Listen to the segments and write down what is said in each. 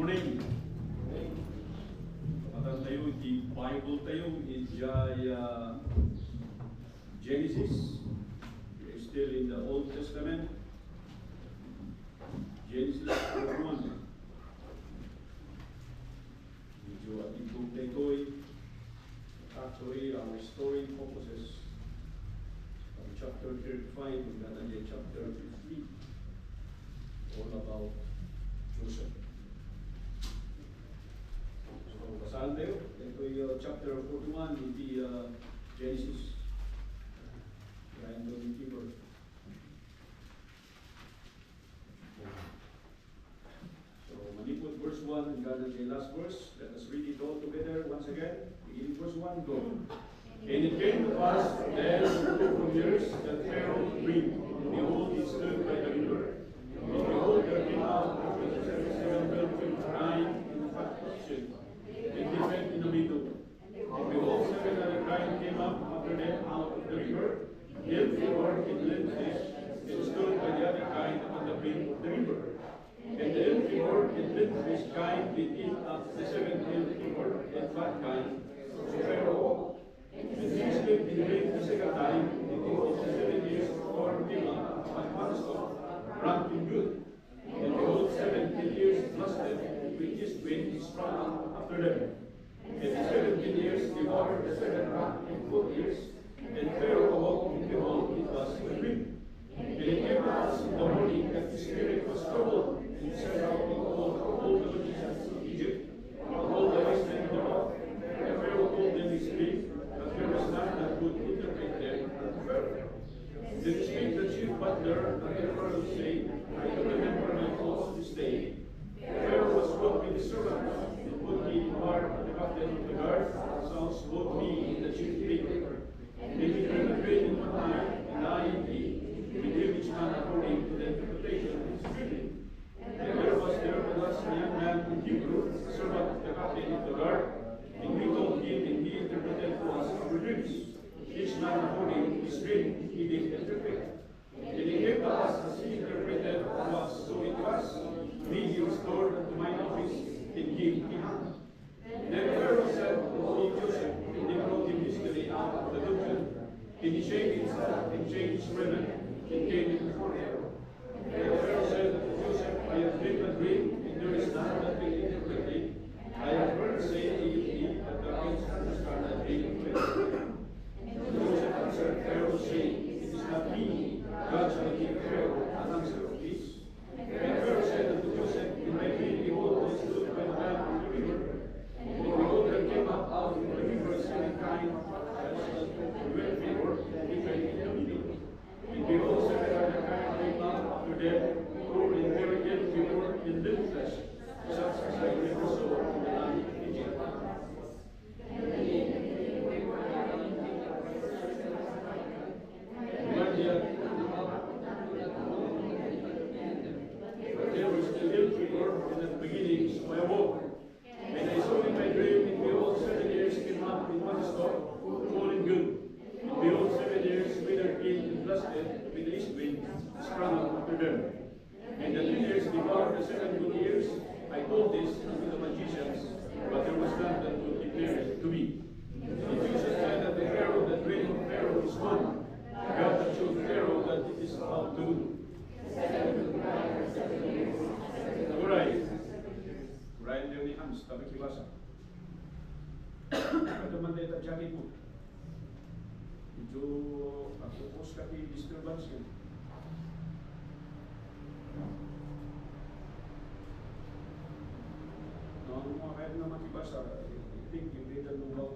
morning. Kapatan tayo, di Bible tayo, Genesis. We're still in the Old Testament. Genesis 1. Medyo ating book na ito'y actually our story focuses on chapter 35 hanggang chapter 50. All about Joseph. So, basahan tayo. Ito'y chapter 41 in the Genesis. Random keeper. So, manipod verse 1 hanggang the last verse. Let us read it all together once again. Beginning verse 1, go. And it came to pass then from years that Pharaoh dreamed. Behold, he stood by the river. And behold, there came out of the 7 children crying in the fat kitchen. And they went in the middle. And behold, 7 other crying came up after them out of the river. Held for in lentils, and stood by the other kind upon the brink of the river. And the ill-favored and lentils kind did eat up the 7 ill-favored and fat kind. So Pharaoh awoke. And he slept in drink the second time, and behold, the 7 years of corn came up upon Manstock, rank and good. And behold, 17 years lusted, with his wind sprung up after them. And the 17 years devoured the 7 rank and good years. And Pharaoh awoke, and behold, it was a dream. And it came to us in the morning that his spirit was troubled, and he sent out all the magicians of Egypt, and all the wise men thereof. And Pharaoh told them his dream, but there was none that could interpret them unto Pharaoh. Then spake the chief butler unto Pharaoh, saying, I do remember my thoughts this day. Pharaoh was wroth with his servants, and put me in part of the captain of the guard, sounds both me and the chief baker. And they became a dream in one night, and I and he, we gave each man according to the interpretation of his dream. And there was with us a young man in Hebrew, servant of the captain of the guard, and we told him, and he interpreted to us our dreams. Each man according to his dream, he did interpret. And he gave to us as he interpreted to us, so it was. Me he restored unto mine office, and him he hung. Then Pharaoh said, O Joseph, and they brought him hastily out of the dungeon. And he shaved himself, and changed his raiment, and came before Pharaoh. And Pharaoh said to Joseph, I have dreamed a dream, and there is none that will interpret it. I have heard say to you that thou canst understand that dream. And Joseph answered Pharaoh, saying, it is not me. God shall give Pharaoh an answer of peace. And Pharaoh said unto Joseph, in my dream, behold, I stood by the bank of the river. And behold, there came up out of the river 7 kind of that well favored, and he fell in the middle. And behold, 7 other kind came up after them, poor and very ill favored and little flesh, such as I never saw in the land of Egypt. But there was still ill favored in the beginning, so I awoke. And I saw in my dream, and behold, 7 years came up in one stalk, full and good. And behold, 7 years withered in and blasted with the east wind, sprung up after them. And the 2 years devoured the 7 good years. I told this unto the magicians, but there was none that could declare it to me. And Joseph said unto Pharaoh, the dream of Pharaoh is one. God hath showed Pharaoh that it is about to do. Alright. Ryan Leonie Hans, tabi kibasa. Ito man tayo tadyaki po. Medyo akupos ka ti disturbance yun. No, ano mga kaya na makibasa, I think you didn't know how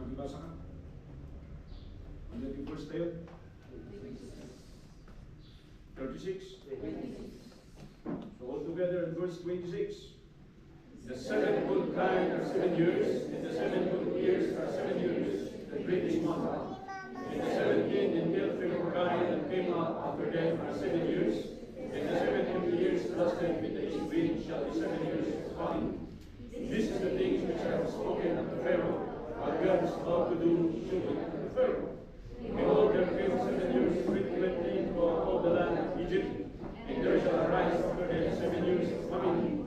makibasa ka. Ano yung first tayo? 36? So altogether in verse 26, the 7 good kind are 7 years, and the 7 good years are 7 years, the British month. And the 17 and ill-favored kind that came up after them are 7 years, and the 7 years lusted with the east wind shall be 7 years of famine. This is the things which I have spoken unto Pharaoh, what God is about to do, showing unto Pharaoh. Behold, there came 7 years with plenty throughout all the land of Egypt, and there shall arise after them 7 years of famine,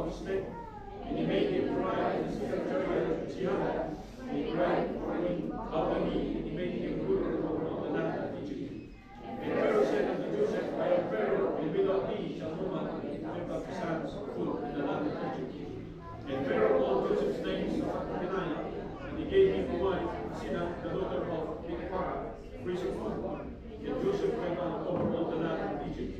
of his neck, and he made him ride in his chariot which he had. And he cried for him after me, and he made him ruler over the land of Egypt. And Pharaoh said unto Joseph, I am Pharaoh, and without thee shall no man lift up his hands for food in the land of Egypt. And Pharaoh called Joseph's name Peninnah, and he gave him to wife Sinah, the daughter of Potiphar, priest of God. And Joseph went on over all the land of Egypt.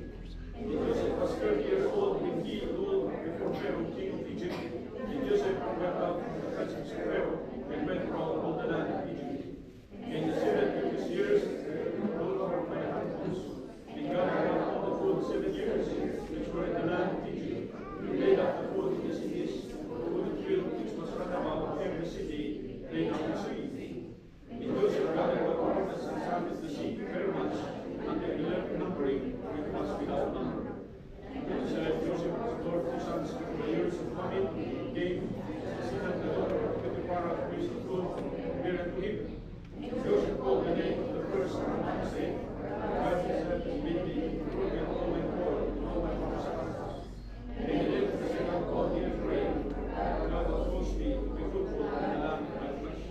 And Joseph was 30 years old when he ruled before Pharaoh, king of Egypt. And Joseph went out from the presence of Pharaoh and went throughout all the land of Egypt. And the 7 previous years ruled over 500 months. And God had all the food 7 years, which were in the land of Egypt. He laid out the food in the cities, the wooden field which was round about every city, laid out the sea. And Joseph gathered the ordinance and sounded the sea very much, until he left numbering, it was without number. And Joseph was born 2 sons before the years of famine came. Sinah, the daughter of Potiphar, priest of God, bare unto him. Joseph called the name of the first son, saying, God has made me broken all my poor, all my father's houses. And he left the second called him Ephraim. God has caused me to be fruitful in the land of my flesh.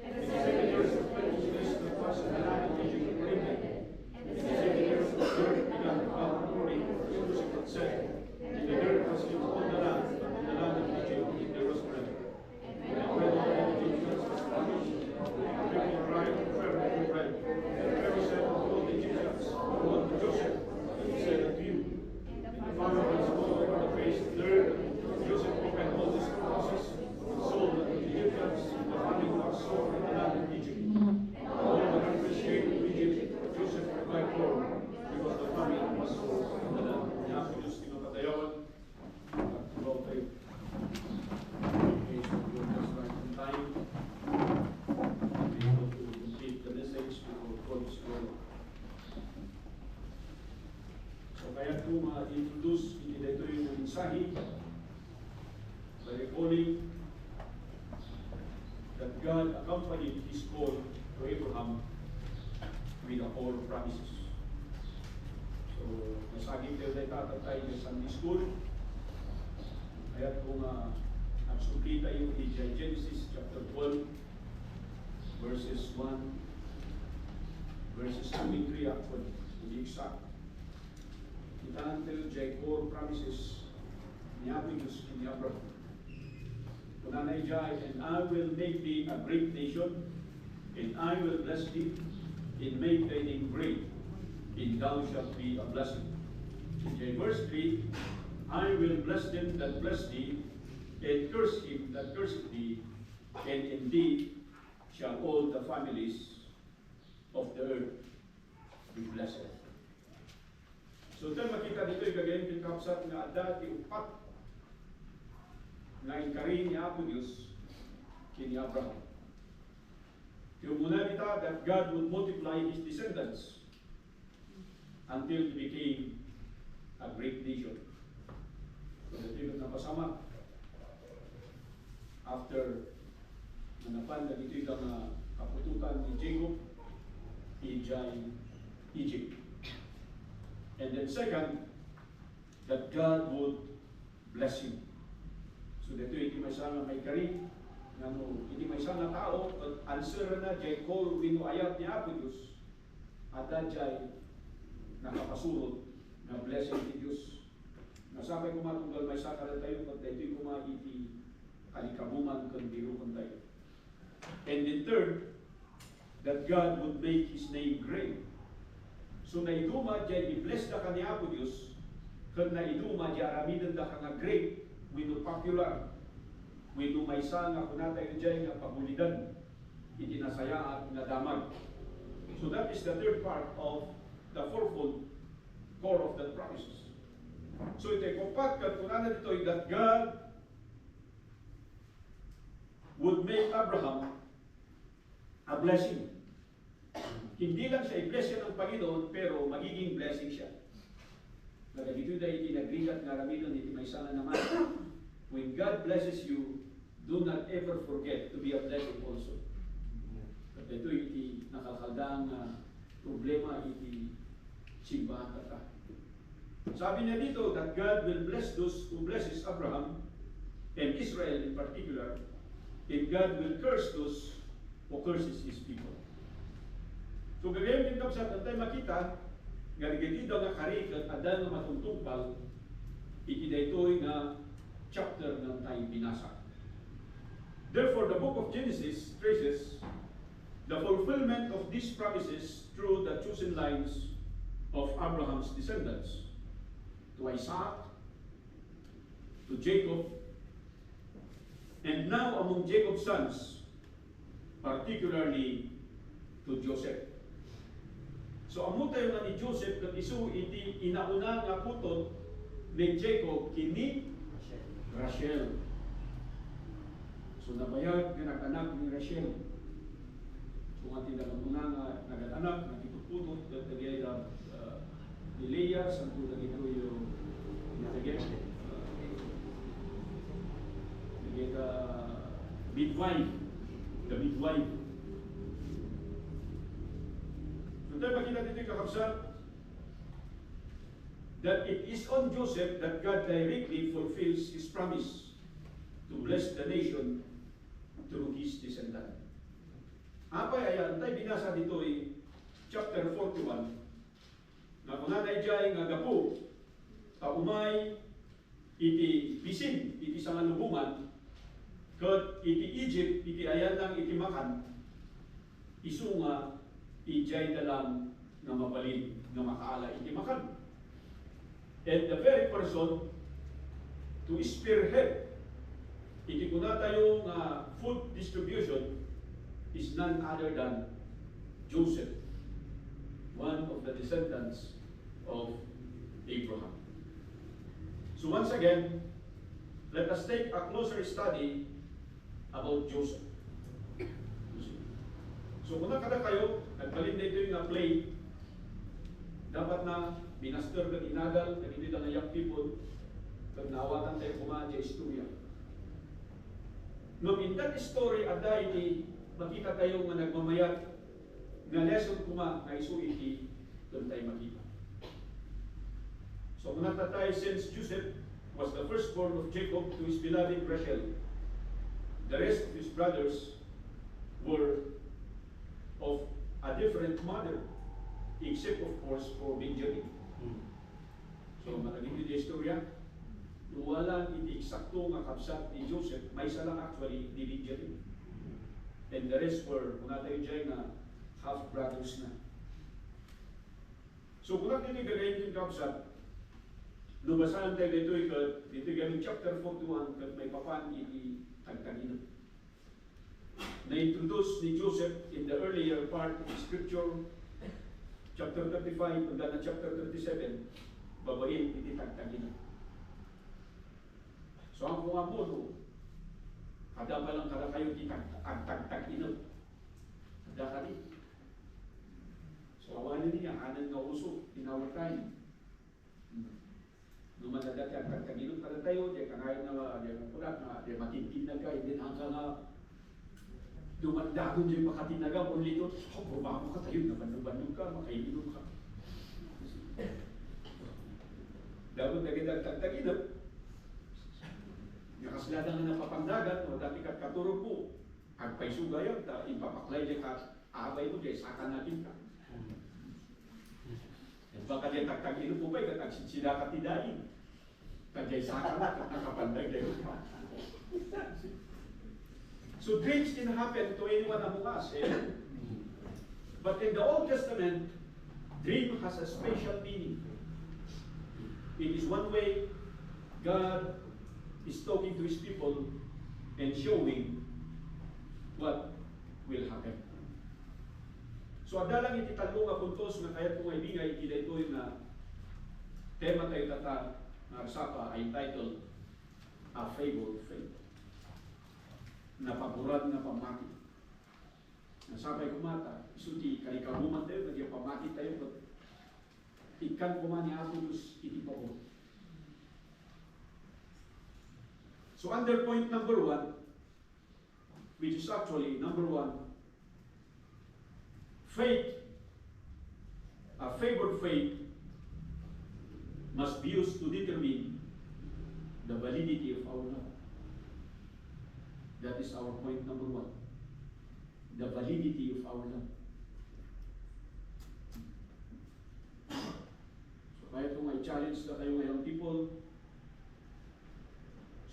And the 7 years of plenteousness that was in the land of Egypt were ended. And the 7 years of dirt began to come according to Joseph had said. And the dirt was in all the land, but in the land of Egypt there was bread. And when all the Egyptians was famished, people cried to Pharaoh for bread. And Pharaoh said unto all the Egyptians, go unto Joseph, and he said unto you. And the famine was all over the face of the earth. Joseph opened all the storehouses and sold unto the Egyptians. The famine was sore in the land of Egypt. All the countries came to Egypt for Joseph to provide for, because the famine was sore in the land. Kaya ako Diyos tinapatayawan at tugaw tayo. Time to be able to complete the message before God's throne. So kaya ito ma-introduce hindi dito yung mensahe by recalling that God accompanied His call to Abraham with the 4 promises. So nasaging tayo tayo tatatay sa Sunday school. Kaya kung nagsumpi tayo in Genesis chapter 12 verses 1 verses 2 and 3 actually, to be exact. Kita natin tayo 4 promises ni Diyos ni Abraham. Kunanay jay, and I will make thee a great nation, and I will bless thee, and make thy name great, and thou shalt be a blessing. In verse 3, I will bless them that bless thee, and curse him that curseth thee, and in thee shall all the families of the earth be blessed. So tayo makita dito yung kagayon pinakapsat na dati upat na inkarin ni Apo Diyos kini Abraham. Yung muna kita that God would multiply His descendants until he became a great nation. So ito yung napasama after manapan na dito yung kapututan ni Jacob in Egypt. And then second, that God would bless him. So dito hindi may sana may kari, hindi may sana tao, but answer na jay call wino ayat ni Apo Diyos, at jay nakapasurot na blessing ni Diyos. Nasabay ko matunggal may sakara tayo, but dito ko maiti kalikabuman kung biro kong tayo. And then third, that God would make His name great. So naiduma jay i-bless da ka ni Apo Diyos, kung naiduma jay aramidan da ka nga great, wino popular, wino may isa nga kunatay jay nga pabulidan, hindi nasayaan nga damag. So that is the third part of the fourfold core of the promises. So ito'y kumpat ka kunana dito that God would make Abraham a blessing. Hindi lang siya i-bless siya ng Panginoon, pero magiging blessing siya. Kaya dito dahil itinagrigat nga raminon, hindi may sana naman. When God blesses you, do not ever forget to be a blessing also. At ito iti nakakaldang problema iti simbahan kata. Sabi niya dito that God will bless those who blesses Abraham and Israel in particular, and God will curse those who curses His people. So gagayon din sa tayo makita nga nagagida nga kari kat adan nga matuntungpal ikidaytoy nga chapter ng tayo binasa. Therefore, the book of Genesis traces the fulfillment of these promises through the chosen lines of Abraham's descendants, to Isaac, to Jacob, and now among Jacob's sons, particularly to Joseph. So amo tayo nga ni Joseph kat isu iti inauna nga putot ni Jacob kini Rachel. So nabayag nga nag-anak ni Rachel. So nga tinaguna nga nag-anak nagituputot kat tagay ni Leah santo lagi ito yung natagay midwife, the midwife. So tayo makita dito yung kakabsat that it is on Joseph that God directly fulfills His promise to bless the nation through his descendant. Apay ayan, tayo binasa dito chapter 41 na kunanay jay nga gapu umay iti bisin iti sangalubungan ket iti Egypt iti ayan lang iti makan isu nga ijay dalang nga mabalin nga makaala iti makan. And the very person to spearhead iti kuna tayo nga food distribution is none other than Joseph, one of the descendants of Abraham. So once again, let us take a closer study about Joseph. So kung kada kayo, nagbalin na ito yung play, dapat na binaster ka inagal, nagindi na young people, kag naawatan tayo kumaan sa istorya. No, in that story, ada iti, makita tayo nga nagmamayat, nga lesson kuma, na isu iti, doon tayo makita. So kung tayo, since Joseph was the firstborn of Jacob to his beloved Rachel, the rest of his brothers were of a different mother, except of course for Benjamin. So matagin dito yung istorya, wala iti eksakto nga kapsat ni Joseph, may isa lang actually ni Benjamin. And the rest were, kung natin dyan na half-brothers na. So kung natin gagayin yung kapsat, lubasan tayo dito yung chapter 41, kat may papan iti tagtagino. Na-introduce ni Joseph in the earlier part of the scripture, chapter 35, hanggang na chapter 37, babayin iti tagtagino. So ang mga mono, kada pa lang kada kayo ang tagtagino. Kada ka rin. So awanin niya, anan nga uso, tinawag tayo. Numadagat ang tagtagino kada tayo, di kangayon na, di kulat na, di matintinag ka, hindi hanggang nga dumandagon yung makatinaga, only to, bumamo ka tayo, nabanong ka, makainom ka. Dapat naging tagtagino, nakaslada nga napapangdagat, o dati kat katurog mo, agpay sugayan, ipapaklay dyan ka, abay mo dyan, saka natin ka. Baka dyan tagtagino po ba, sida ka tidain. Kaya saka na, nakapandag dyan ka. So dreams can happen to anyone among us. But in the Old Testament, dream has a special meaning. It is one way God is talking to His people and showing what will happen. So adalang iti talo nga puntos nga kaya kung ibingay iti ito yung tema tayo tata nga sapa ay titled A Fabled Faith. Napaburan na pamati. Nasabay kumata, isuti kalikabuman tayo, nagyang pamati tayo, ikan kumani atos iti pabot. So under point number 1, which is actually number 1, faith, a favored faith must be used to determine the validity of our love. That is our point number one. The validity of our love. So kaya kung may challenge na kayo ngayong people,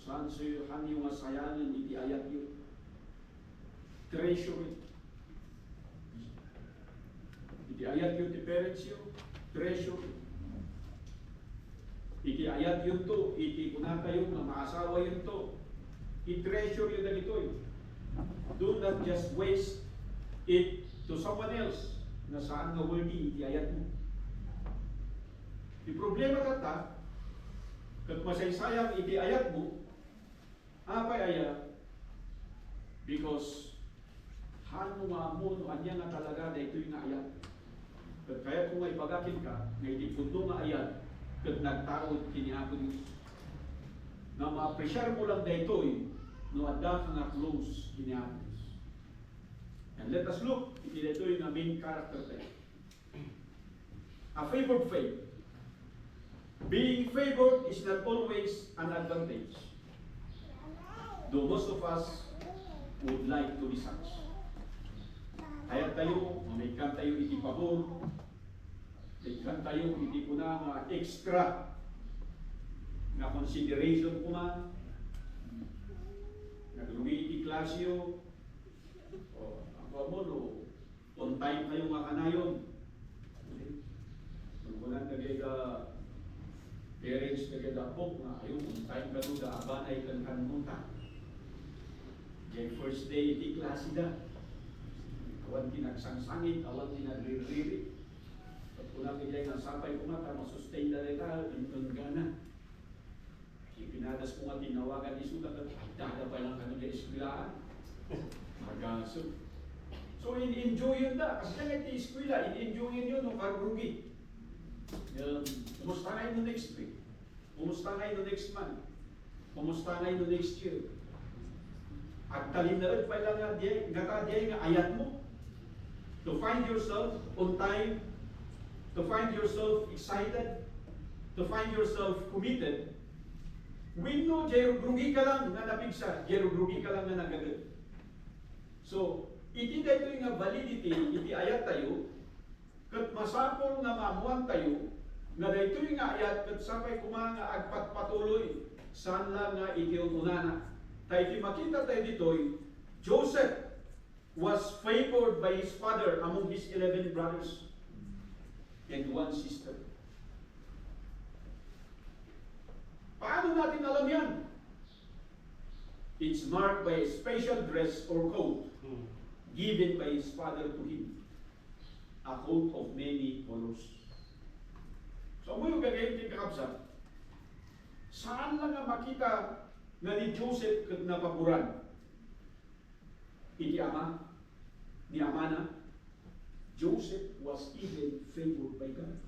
saan sa'yo yung masayanan, iti ayat yun. Treasure it. Iti ayat yun ti parents yun, treasure it. Iti ayat yun to, iti kuna kayo na maasawa yun to. I-treasure yun na ito eh. Do not just waste it to someone else na saan nga worthy iti ayat mo. I-problema kata, kag masaysayang iti ayat mo, apay ayat, because hano nga mo, no anya nga talaga na ito yung ayat. Kaya kung may pagakin ka, na iti pundo nga ayat, kag nagtaod kiniapon Diyos. Na ma-appreciate mo lang na ito no adda ka nga close kiniapon Diyos. And let us look, iti ito yung main character tayo. A favored faith. Being favored is not always an advantage. Though most of us would like to be such. Kaya tayo, mamaikan tayo iti pabor, mamaikan tayo iti ko na nga extra na consideration ko man, naglugi iti klasyo, o ako mo, no, on time kayo nga kanayon. Kung wala nagay ka parents nagay ka po, nga ayun, on time ka doon, abanay kang kanunta. Yung first day iti klase da. Awan kinagsangsangit, awan kinagririri. At kung nakikita nga sapay ko nga, masustain na rin ka, yung gana. Ipinadas ko nga tinawagan ni Suda, dada pa lang kami na eskwilaan. Magaso. So, in-enjoy yun da. Kasi lang iti eskwila, in-enjoy yun nung karugi. Kumusta na yun next week? Kumusta na yun next month? Kumusta na yun next year? At talin na rin pa lang nga diya nga ayat mo. To find yourself on time, to find yourself excited, to find yourself committed. We know, grugi ka lang na napigsa, grugi ka lang na nagagad. So, iti dito yung validity, iti ayat tayo, kat masapol nga maamuan tayo, nga dito yung ayat, kat sapay kumanga agpatpatuloy, saan lang nga iti unana. Tayo makita tayo dito, Joseph was favored by his father among his 11 brothers and one sister. Paano natin alam yan? It's marked by a special dress or coat given by his father to him. A coat of many colors. So, mo yung gagawin kakabsa, saan lang nga makita nga ni Joseph kag napaboran? Iti ama, ni Amana, Joseph was even favored by God.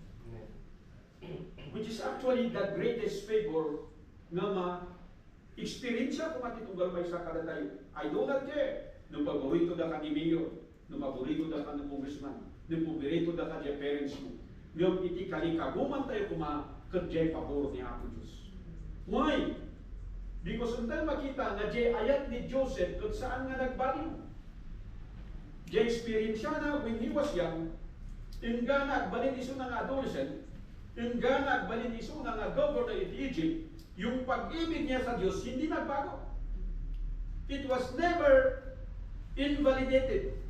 Which is actually the greatest favor nga ma-experience kung matitunggal may sa kada tayo. I do not care. Nung paborito da ka ni Mayor, nung paborito da ka ng congressman, nung paborito da ka di parents mo, nung iti kalikaguman tayo kumakadjay pabor ni Apo Diyos. Why? Because until makita na di ayat ni Joseph kung saan nga nagbaliw. Di experience siya na when he was young, nga nagbalin iso ng adolescent, nga nagbalin iso ng governor in Egypt, yung pag-ibig niya sa Diyos hindi nagbago. It was never invalidated.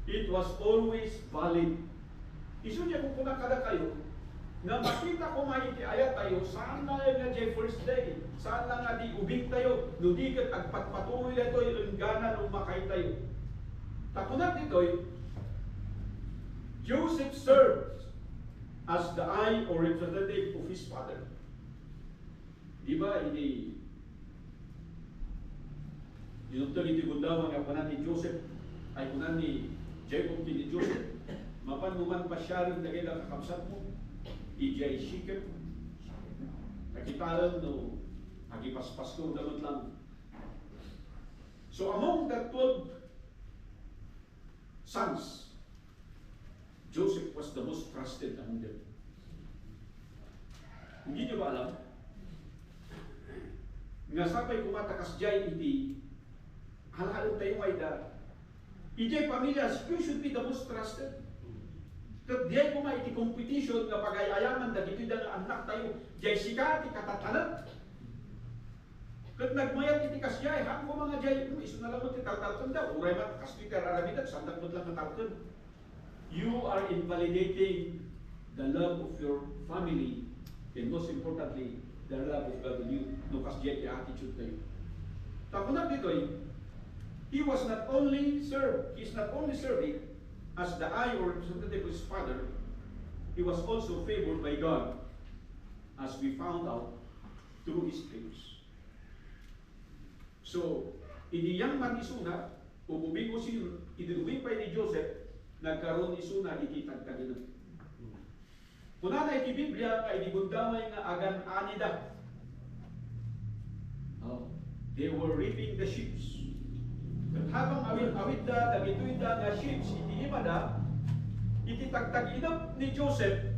It was always valid. Iso niya kung kunakada kayo, na makita ko maiti ayat tayo, saan na nga di first day, saan na nga di ubing tayo, nudikat agpatpatuloy na ito, ilunggana nung makay tayo. Takunat dito'y, Joseph served as the eye or representative of his father. Diba, hindi dinuktor iti gundaw ang kapanan ni Joseph, ay kunan ni Jacob ni Joseph, mapanuman pa siya rin na kailang kakamsat mo, ijay Shechem, nakitalan no, agipaspas ko damat lang. So among the 12 sons, Joseph was the most trusted among them. Hindi nyo ba alam? Nga sabay kumatakas jay iti halahalong tayo ay da. Ijay pamilya, you should be the most trusted. Kat diay kuma iti competition nga pagayayaman da gito da anak tayo, jay sika iti katatalag. Kat nagmayat iti kasyay, hang ko mga jay, iso na lang mo titaltalkan da, uray man kaspeaker aramidat, sandak mo lang natalkan. You are invalidating the love of your family, and most importantly, the love of God in you, no kasyay iti attitude tayo. Tapunan dito he is not only serving as the eye or representative of his father, he was also favored by God, as we found out through his claims. So, iniyang man isuna, umubing ko si, iduming pa ni Joseph, nagkaroon isuna, ititagtagin. Kuna na iti Biblia, ay digundamay nga agan anida. They were reaping the sheaves. At habang awit da, dagitoy da nga sheaves, iti imada, iti tagtag-inap ni Joseph,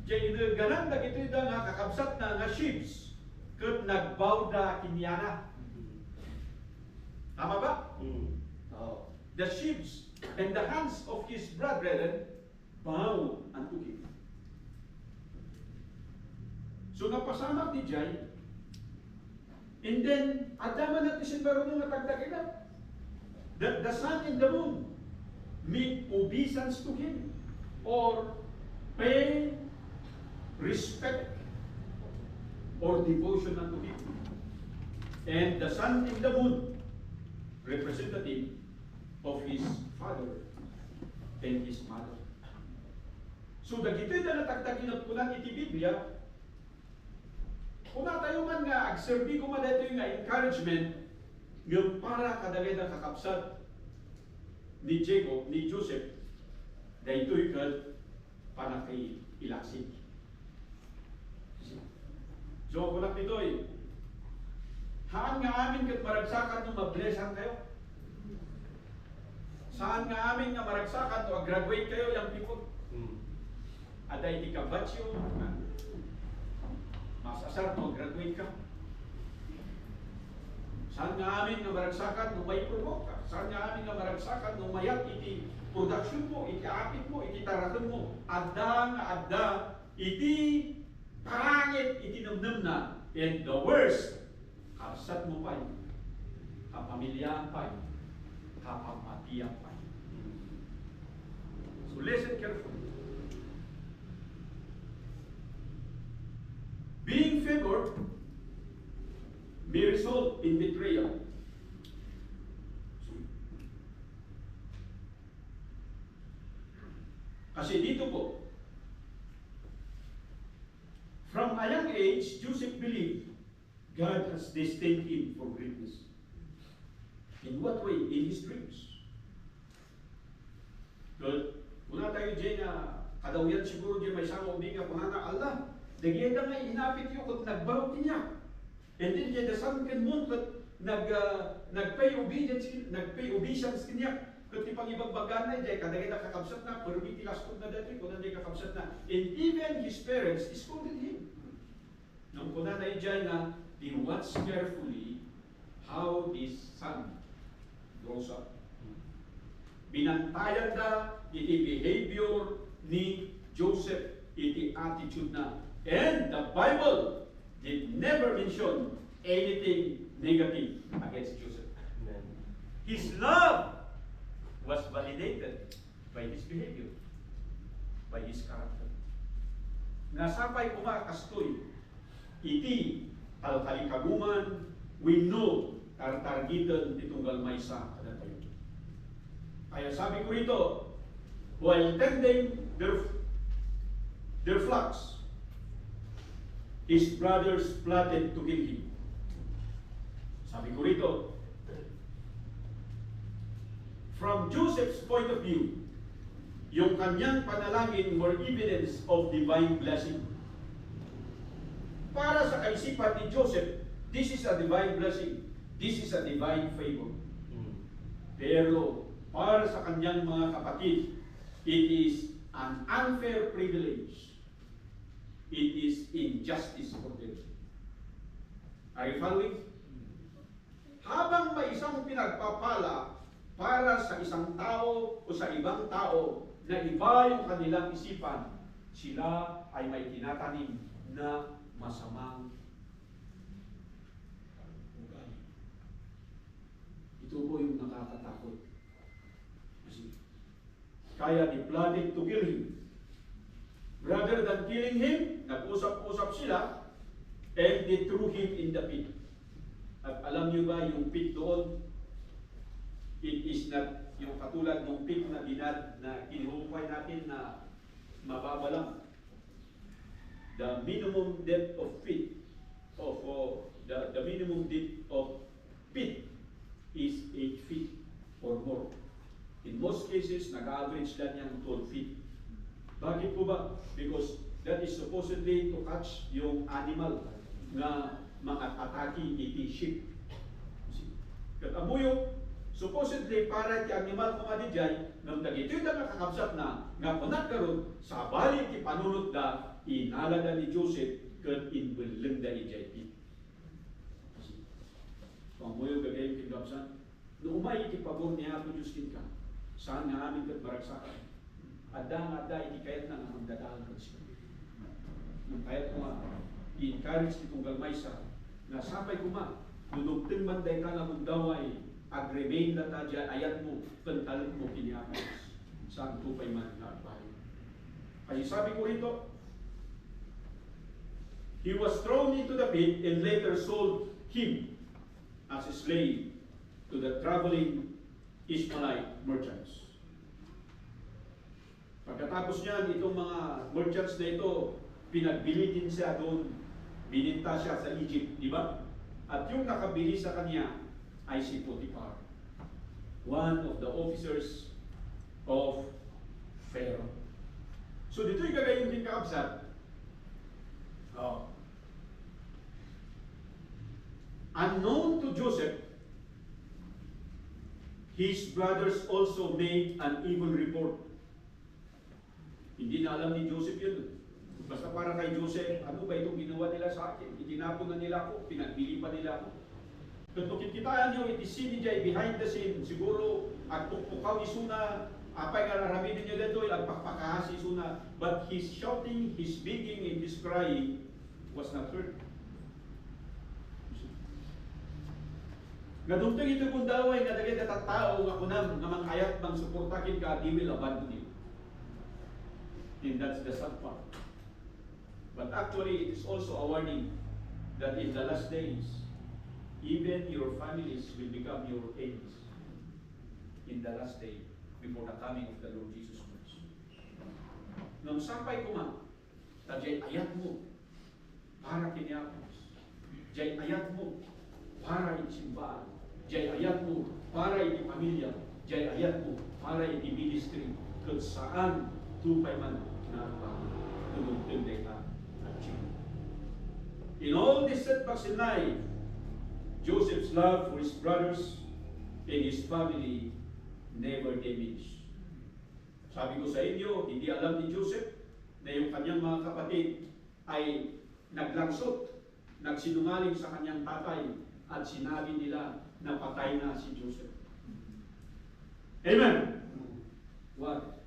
diya inaganan dagitoy da nga kakabsat na nga sheaves, kat nagbaw da kinyana. Tama ba? The sheaves and the hands of his brethren bow unto him. So napasamak ni Jay, and then adaman natin si Baron nga tagtag-inap. The sun and the moon make obeisance to him or pay respect or devotion unto him. And the sun and the moon, representative of his father and his mother. So dagitoy na natagtagin kunan iti Biblia, kuna tayo man nga agserbi ko man dito nga encouragement ng para kadagay na kakapsat ni Jacob, ni Joseph, daytoy kat panakay ilaksin. So kunak ditoy, haan nga amin kat maragsakan nung mablesan kayo? Saan nga amin nga maragsakan nung graduate kayo yung people? Aday di ka batsyo, masasar nung graduate ka? Saan nga amin nga maragsakan nung may promote ka? Saan nga amin nga maragsakan nung mayat iti production mo, iti apit mo, iti tarakan mo? Adda nga adda, iti pangit, iti namnam na. And the worst, kapsat mo pa yun, kapamilyaan pa yun, kapamatiyan pa yun. So listen carefully. Being favored may result in betrayal. Kasi dito po, from a young age, Joseph believed God has destined him for greatness. In what way? In his dreams. Good. Una tayo dyan na kadawiyan siguro dyan may isang uminga po nga Allah. Dagyan na nga inapit yun kung nagbarok niya. And then the sun can moon kat nagpay obedience kanya. Kat ipang ibagbaganay dyan, kadagay na kakabsat na, permiti laskod na dati, kung nandiyan kakabsat na. And even his parents scolded him. Nung kuna na dyan na, they watch carefully how this son grows up. Binantayan na iti behavior ni Joseph, iti attitude na. And the Bible did never mention anything negative against Joseph. Amen. His love was validated by his behavior, by his character. Nasapay kumakastoy, iti talkalikaguman, we know tartargitan itunggal maysa kada tayo. Kaya sabi ko rito, while tending their flocks, his brothers plotted to kill him. Sabi ko rito, from Joseph's point of view, yung kanyang panalangin were evidence of divine blessing. Para sa kaisipan ni Joseph, this is a divine blessing. This is a divine favor. Pero para sa kanyang mga kapatid, it is an unfair privilege it is injustice for them. Are you following? Habang may isang pinagpapala para sa isang tao o sa ibang tao na iba yung kanilang isipan, sila ay may tinatanim na masamang ugali. Ito po yung nakakatakot. Kasi kaya they plotted to kill him. Rather than killing him, nag-usap-usap sila and they threw him in the pit. At alam niyo ba yung pit doon, it is not yung katulad ng pit na kinuhukay natin na mababa lang. The minimum depth of pit the minimum depth of pit is 8 feet or more. In most cases, nag-average lang yung 12 feet. Bakit po ba? Because that is supposedly to catch yung animal na mga-atake iti sheep. Kat amuyo, supposedly para ti animal kumadijay, nang dagito'y na nakakabsat na nga panat karon sa bali ti panunot da inalada ni Joseph kat inbeleng da ijay pit. Pamuyo gagayong kigabsan, no umay iti pabor niya ako Diyos ka, saan nga amin kat baragsakan. Ada iti kayat na nga magdadaan kat siya. Nung kayat ko nga, i-encourage itong galmaysa, na sapay kuma, nunugteng banday ka nga magdaway, ag-remain na ta dyan, ayat mo, pantalan mo kiniapos, saan tupay man nagbay. Kasi sabi ko rito, he was thrown into the pit and later sold him as a slave to the traveling Ishmaelite merchants. Pagkatapos niyan, itong mga merchants na ito, pinagbili din siya doon, bininta siya sa Egypt, di ba? At yung nakabili sa kanya ay si Potiphar, one of the officers of Pharaoh. So dito'y gagayong din kaabsat. Unknown to Joseph, his brothers also made an evil report. Hindi na alam ni Joseph yun. Basta para kay Joseph, ano ba itong ginawa nila sa akin? Itinapon na nila ako, pinagbili pa nila ako. Kung kikitaan nyo, iti niya behind the scene, siguro, at pukpukaw ni Suna, apay kararamin niyo dito, agpakpakahas si Suna, but his shouting, his begging, and his crying was not heard. Gadumtang ito kung daway nga dagay katatao nga kunam nga mangkayat mang suportakin ka, di will abandon you. And that's the sad part. But actually, it is also a warning that in the last days, even your families will become your enemies in the last day before the coming of the Lord Jesus Christ. Nung sampay ko man, jay ayat mo para kiniapos, jay ayat mo para itsimbahan, jay ayat mo para iti pamilya, jay ayat mo para iti ministry, kung saan tupay man na tulog-tunday ka. In all these setbacks in life, Joseph's love for his brothers and his family never diminished. Sabi ko sa inyo, hindi alam ni Joseph na yung kanyang mga kapatid ay naglangsot, nagsinungaling sa kanyang tatay at sinabi nila na patay na si Joseph. Amen? What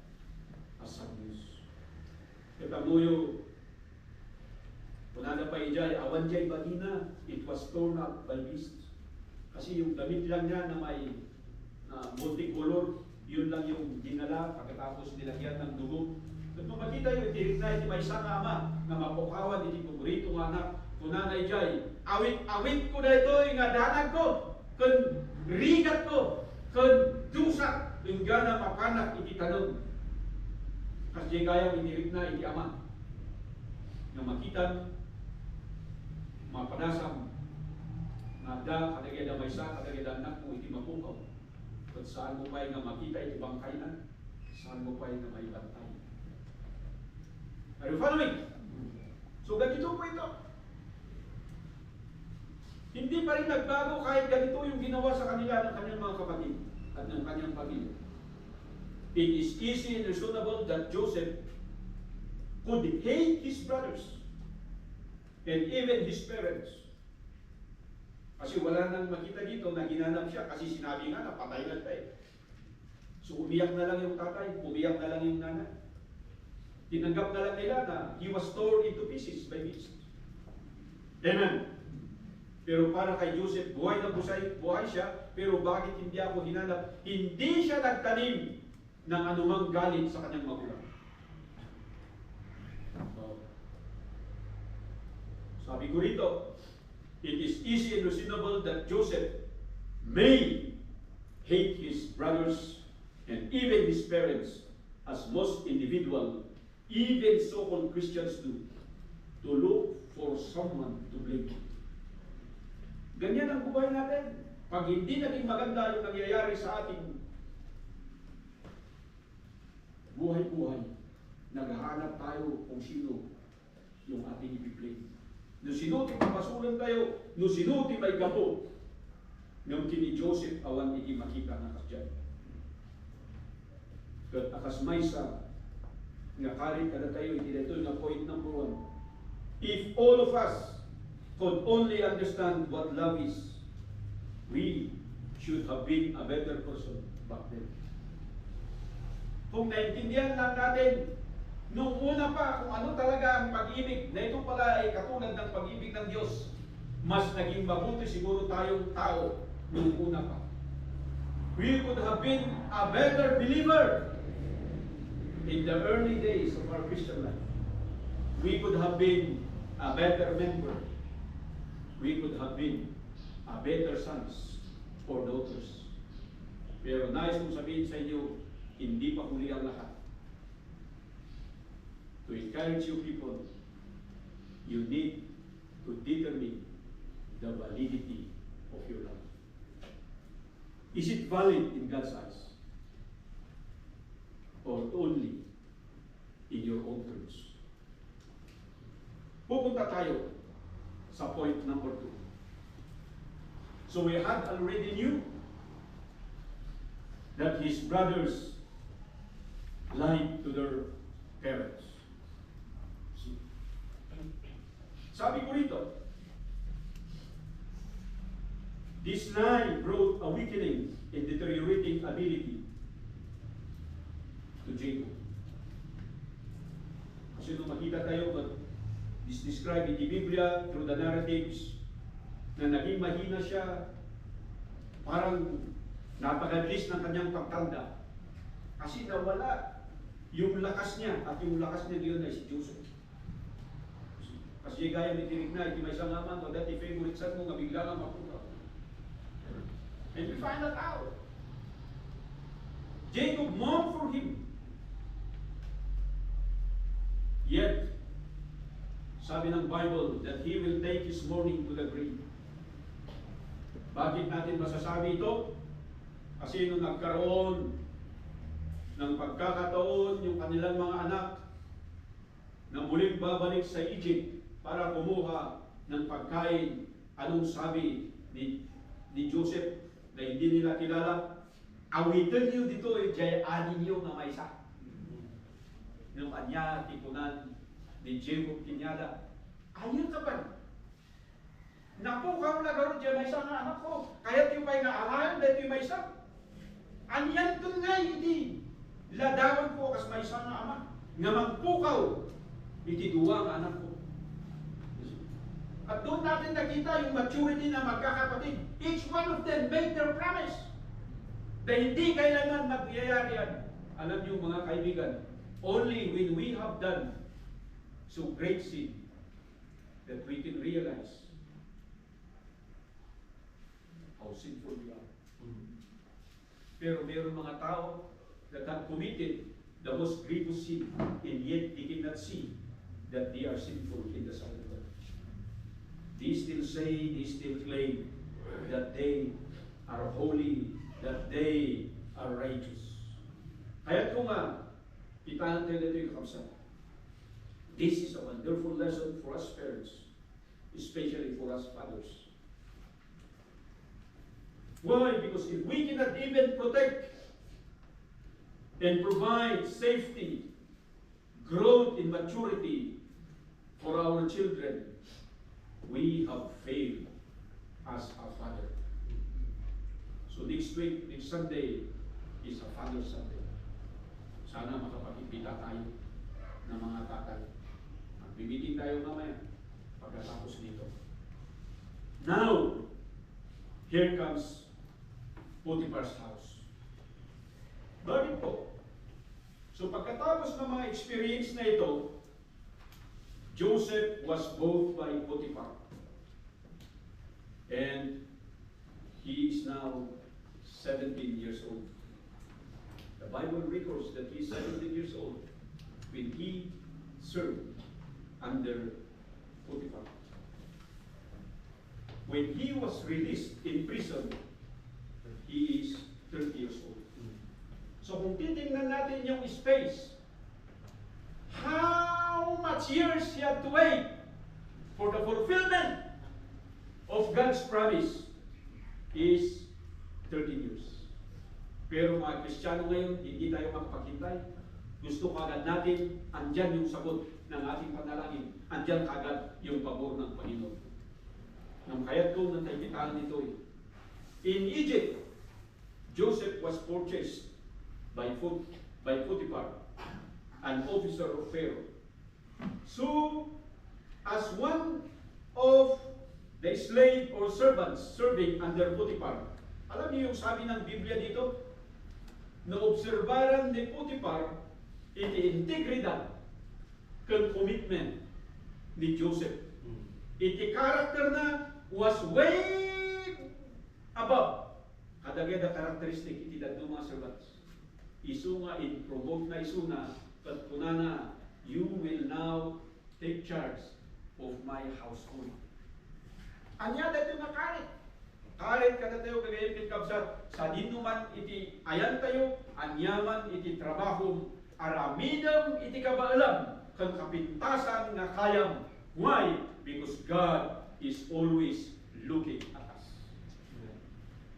a sad news. Katamuyo, kunada pa ijay, awan jay bagina, it was torn up by beasts. Kasi yung damit lang niya na may multicolor, yun lang yung dinala, pagkatapos nilagyan ng dugo. At kung makita yung itirik na iti may isang ama na mapukawan, iti paborito ng anak, kunada ijay, awit ko na ito, yung danag ko, kun rigat ko, kun dusak, yung gana mapanak iti tanong. Kasi kaya itirik na iti ama, na makita mapanasam nga da kadagay da maysa kadagay da anak mo iti mapukaw kung saan mo pa nga makita iti bangkay saan mo pa nga may bantay. Are you following? So ganito po ito. Hindi pa rin nagbago kahit ganito yung ginawa sa kanila ng kanyang mga kapatid at ng kanyang pamilya. It is easy and reasonable that Joseph could hate his brothers and even his parents. Kasi wala nang makita dito na ginanap siya kasi sinabi nga na patay na siya eh. So umiyak na lang yung tatay, umiyak na lang yung nanay. Tinanggap na lang nila na he was torn into pieces by beasts. Amen. Pero para kay Joseph, buhay na buhay siya, pero bakit hindi ako hinanap? Hindi siya nagtanim ng anumang galit sa kanyang magulang. Sabi ko rito, it is easy and reasonable that Joseph may hate his brothers and even his parents as most individual, even so-called Christians do, to look for someone to blame. Ganyan ang buhay natin. Pag hindi naging maganda yung nangyayari sa ating buhay-buhay, naghahanap tayo kung sino yung ating i-blame. No sinuti mapasulan tayo, no sinuti may gapo. Nung kini Joseph awan iti makita na kasyan. Kat akas maysa nga karit kada tayo iti dito nga point number 1. If all of us could only understand what love is, we should have been a better person back then. Kung naintindihan lang natin nung una pa kung ano talaga ang pag-ibig, na ito pala ay katulad ng pag-ibig ng Diyos, mas naging mabuti siguro tayong tao nung una pa. We could have been a better believer in the early days of our Christian life. We could have been a better member. We could have been a better sons or daughters. Pero nais kong sabihin sa inyo, hindi pa huli ang lahat. To encourage you people, you need to determine the validity of your love. Is it valid in God's eyes? Or only in your own terms? Pupunta tayo sa point number 2. So we had already knew that his brothers lied to their parents. Sabi ko rito, this lie brought a weakening and deteriorating ability to Jacob. Kasi nung makita tayo, describe in the Biblia through the narratives, na naging mahina siya, parang napakabilis ng kanyang pagtanda. Kasi nawala yung lakas niya, at yung lakas niya ngayon ay si Joseph. Kasi gaya ni tinig na, iti may sangaman, o dati favorite son mo, nga bigla nga mapunta. And we find that out. Jacob mourned for him. Yet, sabi ng Bible, that he will take his mourning to the grave. Bakit natin masasabi ito? Kasi nung nagkaroon ng pagkakataon yung kanilang mga anak na muling babalik sa Egypt para kumuha ng pagkain, anong sabi ni Joseph na hindi nila kilala? Awitan niyo dito ay jayaanin niyo na may isa. Nung kanya, tipunan ni Jacob kinyada, ayun ka ba? Napukaw na garo dyan may isa nga anak ko. Kaya yung may naalayan, dahil yung may isa. Anyan dun nga hindi. Ladawan ko kas may isa nga ama. Nga magpukaw, itiduwa ang anak ko. At doon natin nakita yung maturity na magkakapatid. Each one of them made their promise na hindi kailangan magyayari yan. Alam niyo mga kaibigan, only when we have done so great sin that we can realize how sinful we are. Pero mayroong mga tao that have committed the most grievous sin and yet they cannot see that they are sinful in the sight of God. They still say, they still claim that they are holy, that they are righteous. Kaya kung itahan tayo dito yung kapsa. This is a wonderful lesson for us parents, especially for us fathers. Why? Because if we cannot even protect and provide safety, growth, and maturity for our children, we have failed as a father. So next week, next Sunday, is a Father's Sunday. Sana makapag-impita tayo ng mga tatay. Mag-meeting tayo mamaya pagkatapos dito. Now, here comes Potiphar's house. Bakit po? So pagkatapos ng mga experience na ito, Joseph was bought by Potiphar. And he is now 17 years old. The Bible records that he is 17 years old when he served under Potiphar. When he was released in prison, he is 30 years old. So kung titingnan natin yung space, how much years he had to wait for the fulfillment of God's promise is 13 years. Pero mga Kristiyano ngayon, hindi tayo makapaghintay. Gusto kagad natin, andyan yung sagot ng ating panalangin. Andyan kagad yung pabor ng Panginoon. Nang kaya't ko nang taypitaan nito eh. In Egypt, Joseph was purchased by Potiphar, an officer of Pharaoh. So, as one of the slave or servants serving under Potiphar, alam niyo yung sabi ng Biblia dito? Naobserbaran ni Potiphar iti integridad kang commitment ni Joseph. Iti character na was way above kadagay the characteristic iti dadto mga servants. Isu nga in-promote na isu na kat kunana, you will now take charge of my household. Anya dito na karit. Karit kada tayo kagayon kin kabsat. Sa dito man iti ayan tayo, anyaman iti trabaho, aramidam iti kabaalam, kan kapintasan nga kayam. Why? Because God is always looking at us.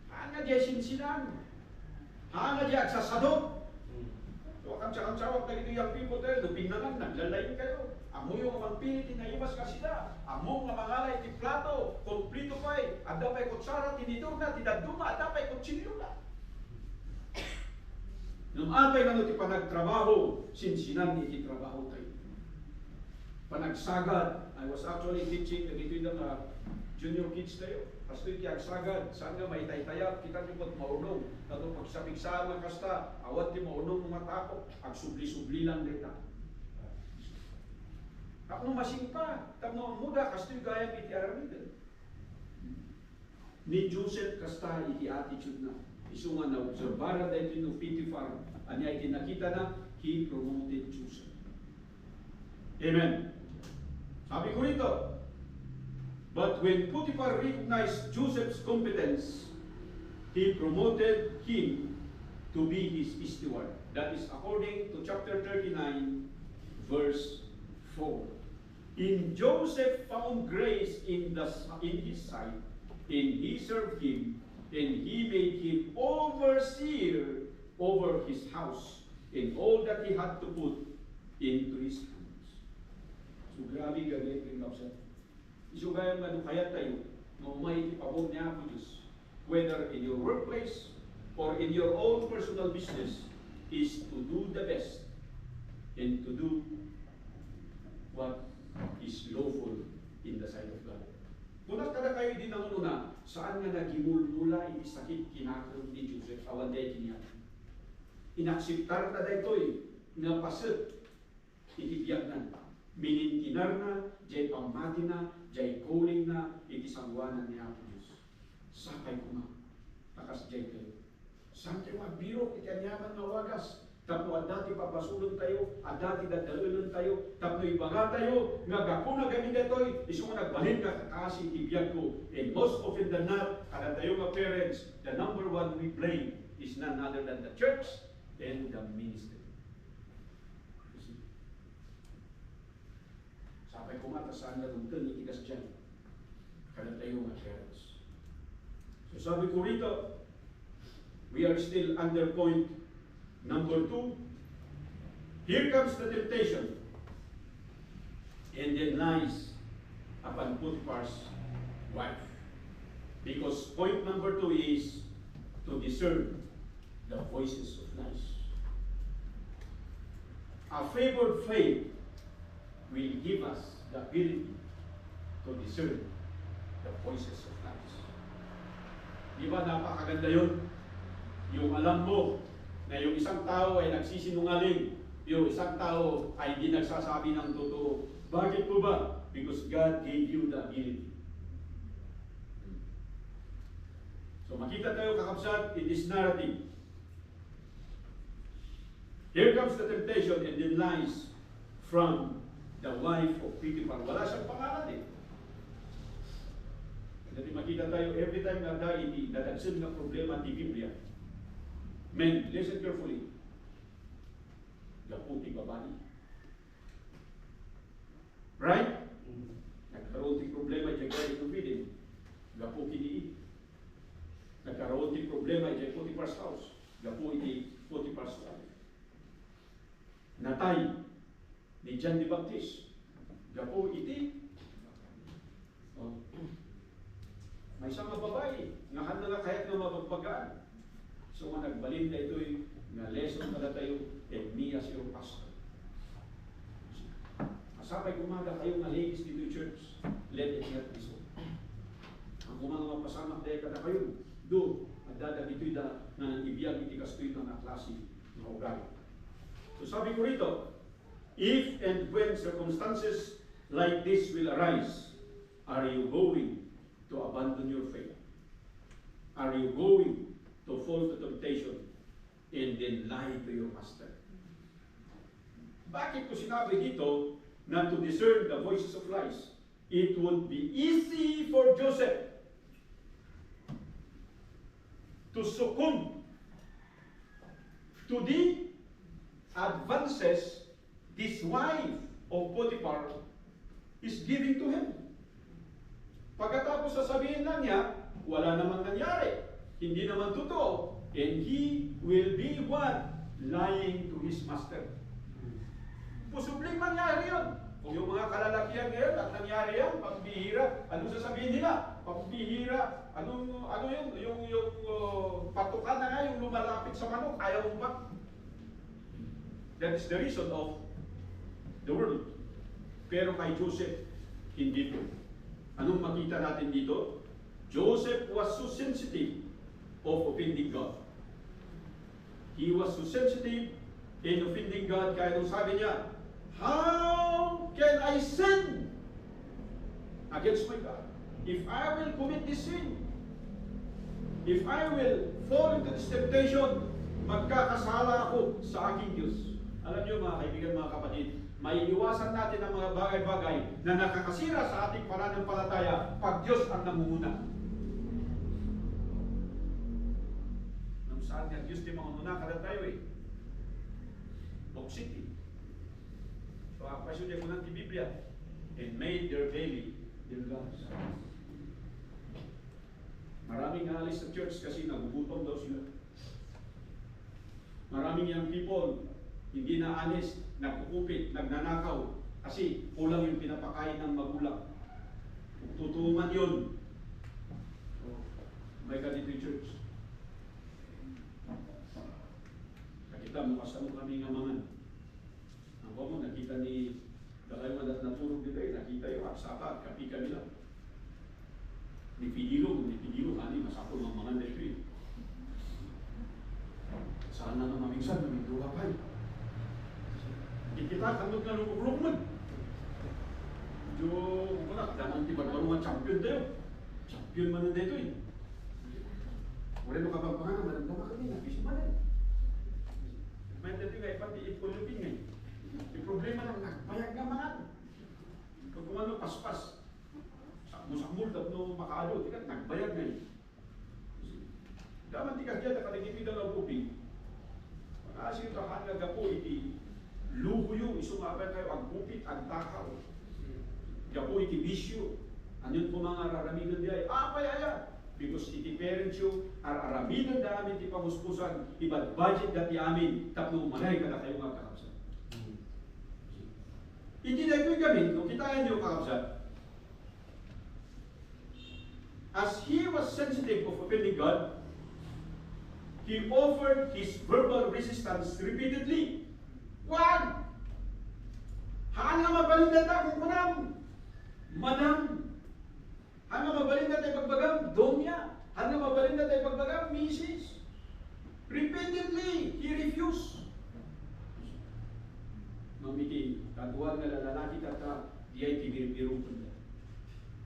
Anga diya sinsinan. Anga diya agsasadot. So, kamsa-kamsawag na ito yung people tayo, dupinangan, naglalayin kayo. Amo yung mga pilit, tinaimas ka sila. Amo nga mangalay, ti plato, komplito pa eh. Ada pa'y kutsara, tinidur na, tinaduma, ada pa'y kutsilyo na. Nung atay na ti panagtrabaho, sinsinan iti trabaho tayo. Panagsagad, I was actually teaching, nagito yung junior kids tayo. Pasto iti agsagad, saan nga may taytayat, kita nyo ba't maunong. Nato pagsapigsa nga kasta, awat ti maunong mga tako, agsubli-subli lang dita. Tapno masingpa, tapno muda, kasto yung gayang iti aramid. Ni Joseph kasta iti attitude na. Isu nga na-observara dahil iti Potiphar, anya iti nakita na, he promoted Joseph. Amen. Sabi ko rito, but when Potiphar recognized Joseph's competence, he promoted him to be his steward. That is according to chapter 39, verse 4. In Joseph found grace in his sight, and he served him, and he made him overseer over his house, and all that he had to put into his hands. So grabe gagawin ko yung kapsat. Isugayang nga kaya tayo, maumay ipabog niya ako Diyos, whether in your workplace or in your own personal business, is to do the best and to do what is lawful in the sight of God. Kunat kada kayo din ang una, saan nga nagimulmula iti sakit kinakron ni Joseph, awan day kiniya. Inaksiptar na daytoy, nga paset, iti biyagnan. Mininkinar na, jay pamati na, jay calling na, iti sangwanan ni Apo Diyos. Sakay ko na, takas jay kayo. Saan kayo magbiro, iti anyaman nga wagas. Tapno adati papasulon tayo, adati dadalulon tayo, tapno ibaga tayo, nga gapuna gamin datoy, iso nga nagbalin ka kakasi ibiyag ko. And most often than not, kada tayo nga parents, the number one we blame is none other than the church and the ministry. Sapay kumatasaan na itong itigas dyan, kada tayo nga parents. So sabi ko rito, we are still under point number 2. Here comes the temptation. And then lies upon Potiphar's wife. Because point number 2 is to discern the voices of lies. A favored faith will give us the ability to discern the voices of lies. Di ba napakaganda yun? Yung alam mo na yung isang tao ay nagsisinungaling, yung isang tao ay hindi nagsasabi ng totoo. Bakit po ba? Because God gave you the ability. So makita tayo kakabsat in this narrative. Here comes the temptation and then lies from the wife of Potiphar. Wala siyang pangalan eh. Jadi makita tayo every time na dahil dadagsin ng problema di Biblia. Men, listen carefully. Gaputi babae. Right? Nagkaroon ting problema dyan kayo itubidin. Gaputi ni nagkaroon ting problema dyan Potiphar's house. Gaputi ni Potiphar's wife. Natay ni John the Baptist. Gapo iti. Oh. May isang babae nga handa nga kahit nga mapagpagaan. So nga nagbalin na ito'y nga lesson kada tayo and me as your pastor. Masabay kumaga kayo nga ladies dito church, let it not be so. Ang mga mapasamak dahil kada kayo, do, magdada dito'y da na ibiyag iti kastoy ng klase ng ugali. So sabi ko rito, if and when circumstances like this will arise, are you going to abandon your faith? Are you going to fall to temptation and then lie to your master? Bakit ko sinabi dito na to discern the voices of lies? It would be easy for Joseph to succumb to the advances this wife of Potiphar is giving to him. Pagkatapos sasabihin lang niya, wala namang nangyari, hindi naman totoo, and he will be what? Lying to his master. Posibleng mangyari yun. Yung mga kalalakihan ngayon at nangyari yan, pagbihira, anong sasabihin nila? Pagbihira, ano yun? Yung patukan na nga, yung lumalapit sa manok, ayaw mo ba? That is the reason of the world. Pero kay Joseph, hindi po. Anong makita natin dito? Joseph was so sensitive of offending God. He was so sensitive in offending God, kaya nung sabi niya, how can I sin against my God? If I will commit this sin, if I will fall into this temptation, magkakasala ako sa aking Diyos. Alam niyo mga kaibigan, mga kapatid, may iwasan natin ang mga bagay-bagay na nakakasira sa ating pananampalataya pag Diyos ang namumuna. Nung saan nga Diyos di mangununa kada tayo eh. City. So ang pasyon niya ko ng Biblia, and made their belly their gods. Maraming alis sa church kasi nagugutom daw sila. Maraming young people hindi na honest, nagkukupit, nagnanakaw kasi kulang yung pinapakain ng magulang. Kung totoo man yun, may ganito yung church. Nakita mo kasama kami nga mangan. Ang mo, nakita ni Dalawa na naturog dito eh, nakita yung aksaka, kapika nila. Ni Pidilo, ani masakol ng mga dito eh. Saan na mamingsan, namindura pa eh. Hindi kita, kandog na lukog-lukog man. Medyo, wala, daman di barbarungan champion tayo. Champion man na dito eh. Wala nung kapagpangan, maramdaman kami, nabisi man eh. May dito nga, ipati ipulupin nga eh. Yung problema lang, nagpayag nga man. Kung kumano, paspas. Sakmo-sakmul, tapno makaalo, tika, nagbayag nga eh. Daman di ka dyan, nakalagipin ang uping. Pag-asing ito, hanggang po, iti luho yung isumabay kayo, ang kupit, ang takaw. Gapo iti bisyo. Anyon po mga raraminan di ay, payaya. Because iti parents yung araraminan da amin ti pamuspusan, ibad budget dati amin, tapno umanay ka na kayo nga kakapsat. Hindi na ito'y gamit, kung kitaan niyo kakapsat, as he was sensitive of offending God, he offered his verbal resistance repeatedly. Wag! Haan nga mabalindata kung kunam. Manam. Haan nga mabalindata pagbagam. Donya. Haan nga mabalindata pagbagam. Mrs. Repeatedly, he refused. Mamiti, kaduan nga lalaki tata, di ay kibiribiro ko na.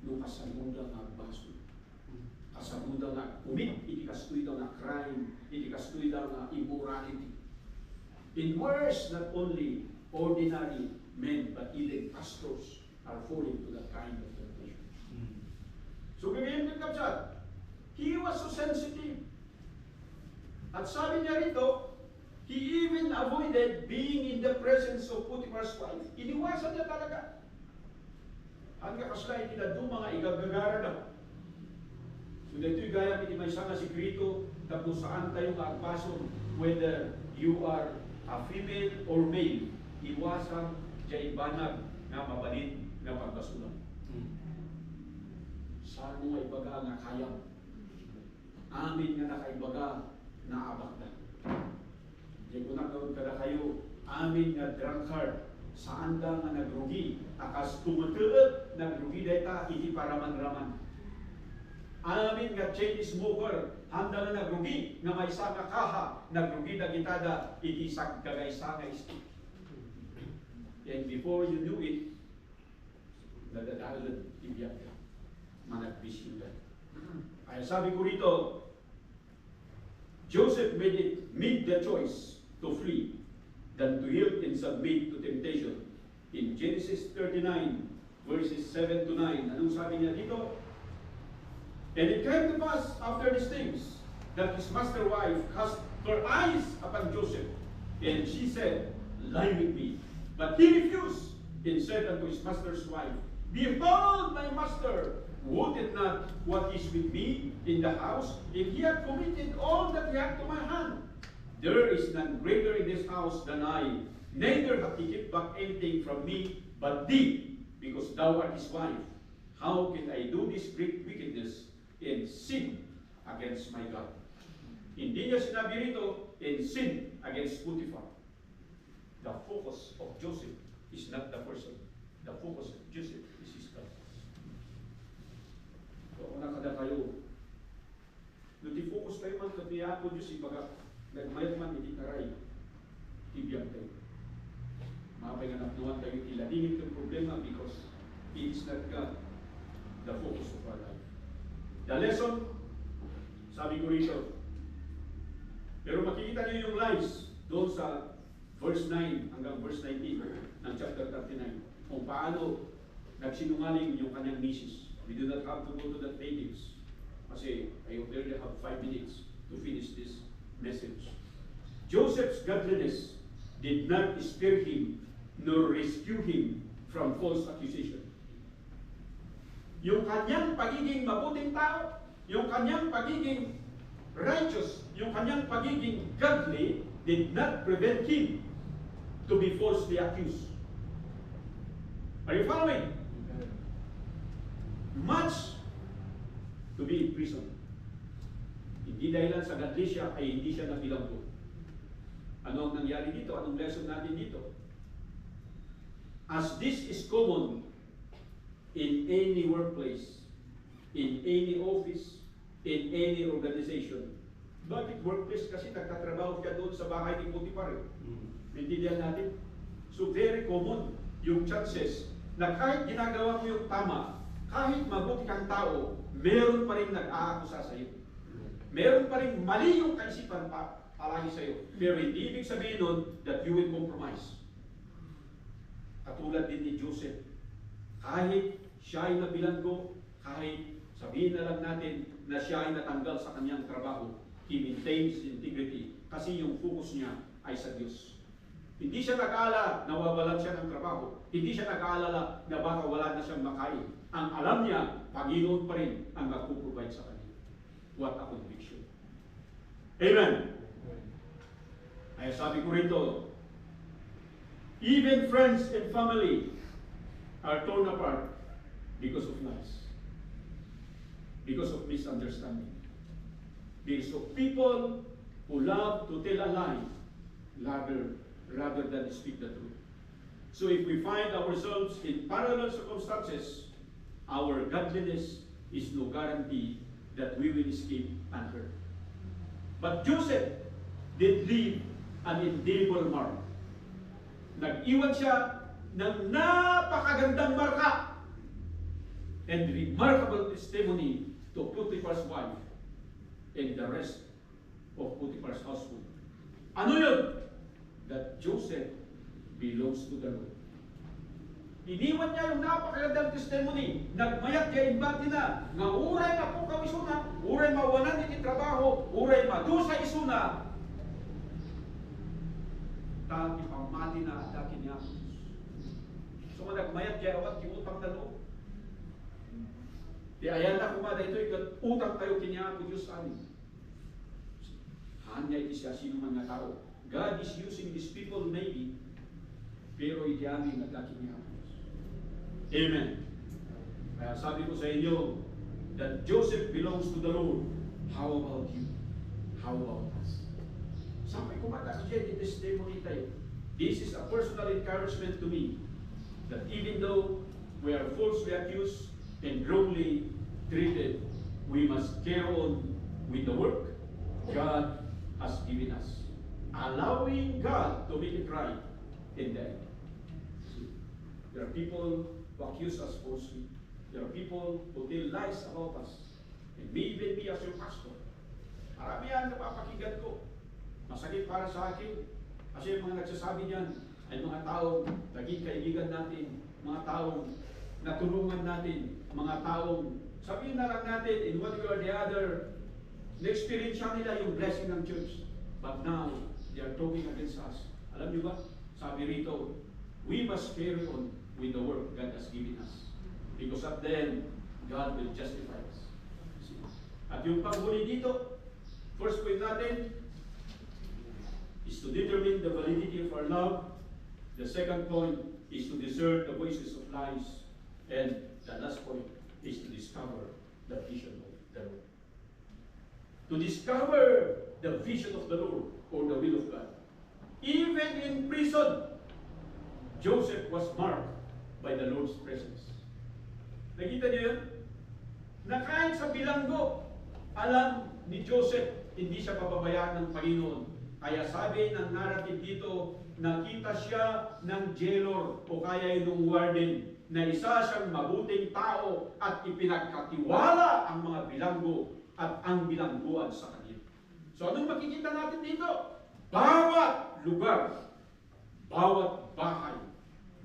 Nung kasamuda nga baso. Kasamuda nga umit, iti kastoy daw na crime, iti kastoy daw na immorality. In worse, not only ordinary men, but even pastors are falling to that kind of temptation. So, ganyan din kapsat. He was so sensitive. At sabi niya rito, he even avoided being in the presence of Potiphar's wife. Iniwasan niya talaga. Hanggang kasla iti na doon mga igagagara daw. So dito'y gaya iti may sanga sikrito tapos saan tayo maagpason whether you are a female or male. Iwasan diya ibanag na mabalin na pagbasulan. Saan mo ibaga nga kayang? Amin nga nakaibaga na abakda. Diyan ko nagkaroon kada kayo, amin nga drunkard, saan da nga nagrugi, akas tumutuot, nagrugi data, iti paraman-raman. Amin nga chain smoker, handa nga nagrugi, nga may sanga kaha, nagrugi na gitada, iti sagkagay-sangay stick. And before you knew it, nadadalan, ibiyak ka, managbisyo ka. Kaya sabi ko rito, Joseph made the choice to flee than to yield and submit to temptation. In Genesis 39, verses 7 to 9, anong sabi niya dito? And it came to pass after these things that his master wife cast her eyes upon Joseph, and she said, lie with me. But he refused and said unto his master's wife, behold, my master, would it not what is with me in the house, if he had committed all that he had to my hand? There is none greater in this house than I, neither hath he kept back anything from me, but thee, because thou art his wife. How can I do this great wickedness and sin against my God? Hindi niya sinabi rito, and sin against Potiphar. The focus of Joseph is not the person. The focus of Joseph is his God. So, nakada kayo. Nati-focus kayo man katiya ko Diyos, ibaga, nagmayat man hindi taray, tibiyang kayo. Mapay nga naknuhan kayo, iladingin kang problema because it is not God, the focus of our life. The lesson, sabi ko rito, pero makikita niyo yung lies doon sa verse 9 hanggang verse 19 ng chapter 39, kung paano nagsinungaling yung kanyang misis. We do not have to go to the details kasi I only have 5 minutes to finish this message. Joseph's godliness did not spare him nor rescue him from false accusation. Yung kanyang pagiging mabuting tao, yung kanyang pagiging righteous, yung kanyang pagiging godly did not prevent him to be falsely accused. Are you following? Much to be in prison. Hindi dahilan sa godly siya ay hindi siya nabilanggo. Ano ang nangyari dito? Anong lesson natin dito? As this is common in any workplace, in any office, in any organization. Bakit workplace? Kasi nagtatrabaho siya doon sa bahay ni Potiphar. Maintindihan natin? So very common yung chances na kahit ginagawa mo yung tama, kahit mabuti kang tao, meron pa rin nag-aakusa sa iyo. Meron pa rin mali yung kaisipan palagi sa iyo. Pero hindi ibig sabihin nun that you will compromise. Katulad din ni Joseph. Kahit siya ay nabilanggo, kahit sabihin na lang natin na siya ay natanggal sa kanyang trabaho, he maintains integrity kasi yung focus niya ay sa Diyos. Hindi siya nag-aalala na wawalan siya ng trabaho. Hindi siya nag-aalala na baka wala na siyang makain. Ang alam niya, Panginoon pa rin ang magpuprovide sa kanya. What a conviction. Amen. Ay sabi ko rito, even friends and family are torn apart because of lies. because of misunderstanding. Because of people who love to tell a lie rather than speak the truth. So if we find ourselves in parallel circumstances, our godliness is no guarantee that we will escape unhurt. But Joseph did leave an indelible mark. Nag-iwan siya ng napakagandang marka and remarkable testimony to Potiphar's wife and the rest of Potiphar's household. Ano yun? That Joseph belongs to the Lord. Iniwan niya yung napakagandang testimony. Nagmayat kaya imbati na. Nga uray mapukaw isuna, uray mawalan iti trabaho, uray madusa isuna. Tati pamati na adaki niya. So nagmayat kaya awat kiutang na loob. Di ayan na kumada ito, utang tayo kiniya ko Diyos amin. Hanya iti siya sino man nga tao. God is using these people maybe, pero iti amin nagdaki niya ko Diyos. Amen. Kaya sabi ko sa inyo, that Joseph belongs to the Lord. How about you? How about us? Sampai kumada ko dyan, testimony tayo. This is a personal encouragement to me, that even though we are falsely accused and wrongly treated, we must carry on with the work God has given us, allowing God to make it right in the end. There are people who accuse us falsely. There are people who tell lies about us. And may even be as your pastor. Marami yan napapakinggan ko. Masakit para sa akin. Kasi yung mga nagsasabi niyan ay mga taong naging kaibigan natin, mga taong natulungan natin, mga taong sabihin na lang natin in one way or the other, na-experience nila yung blessing ng church. But now, they are talking against us. Alam niyo ba? Sabi rito, we must carry on with the work God has given us. Because at the end, God will justify us. At yung panghuli dito, first point natin is to determine the validity of our love. The second point is to discern the voices of lies. And the last point is to discover the vision of the Lord. To discover the vision of the Lord or the will of God. Even in prison, Joseph was marked by the Lord's presence. Nakita niyo yun? Na kahit sa bilanggo, alam ni Joseph, hindi siya pababayaan ng Panginoon. Kaya sabi ng narrative dito, nakita siya ng jailor o kaya yung warden na isa siyang mabuting tao at ipinagkatiwala ang mga bilanggo at ang bilangguan sa kanya. So anong makikita natin dito? Bawat lugar, bawat bahay,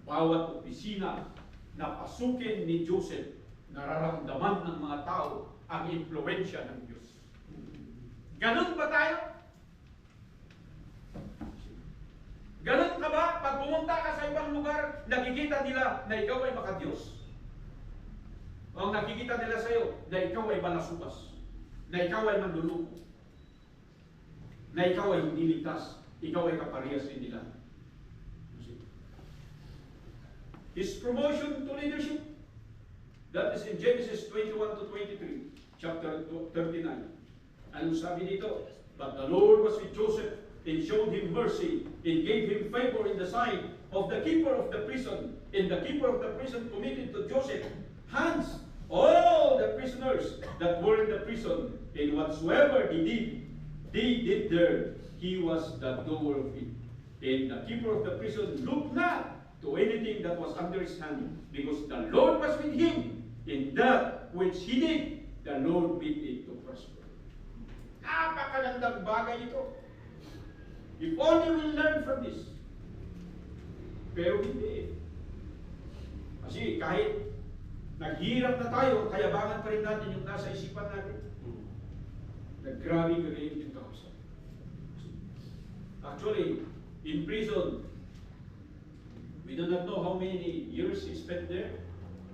bawat opisina na pasukin ni Joseph, nararamdaman ng mga tao ang impluensya ng Diyos. Ganun ba tayo? Ganun ka ba? Pag pumunta ka sa ibang lugar, nakikita nila na ikaw ay makadiyos. O nakikita nila sa iyo na ikaw ay balasukas, na ikaw ay manluluko, na ikaw ay hindi ligtas, ikaw ay kaparehas din nila. His promotion to leadership, that is in Genesis 21 to 23, chapter 39. Anong sabi dito? But the Lord was with Joseph and showed him mercy and gave him favor in the sight of the keeper of the prison. And the keeper of the prison committed to Joseph hands all the prisoners that were in the prison, and whatsoever they did there, he was the doer of it. And the keeper of the prison looked not to anything that was under his hand, because the Lord was with him. In that which he did, the Lord made it to prosper. Napakagandang bagay ito. If only we learn from this. Pero hindi. Kasi kahit naghirap na tayo, kayabangan pa rin natin yung nasa isipan natin. Naggrabe kagayon yung kausap. Actually, in prison, we do not know how many years he spent there.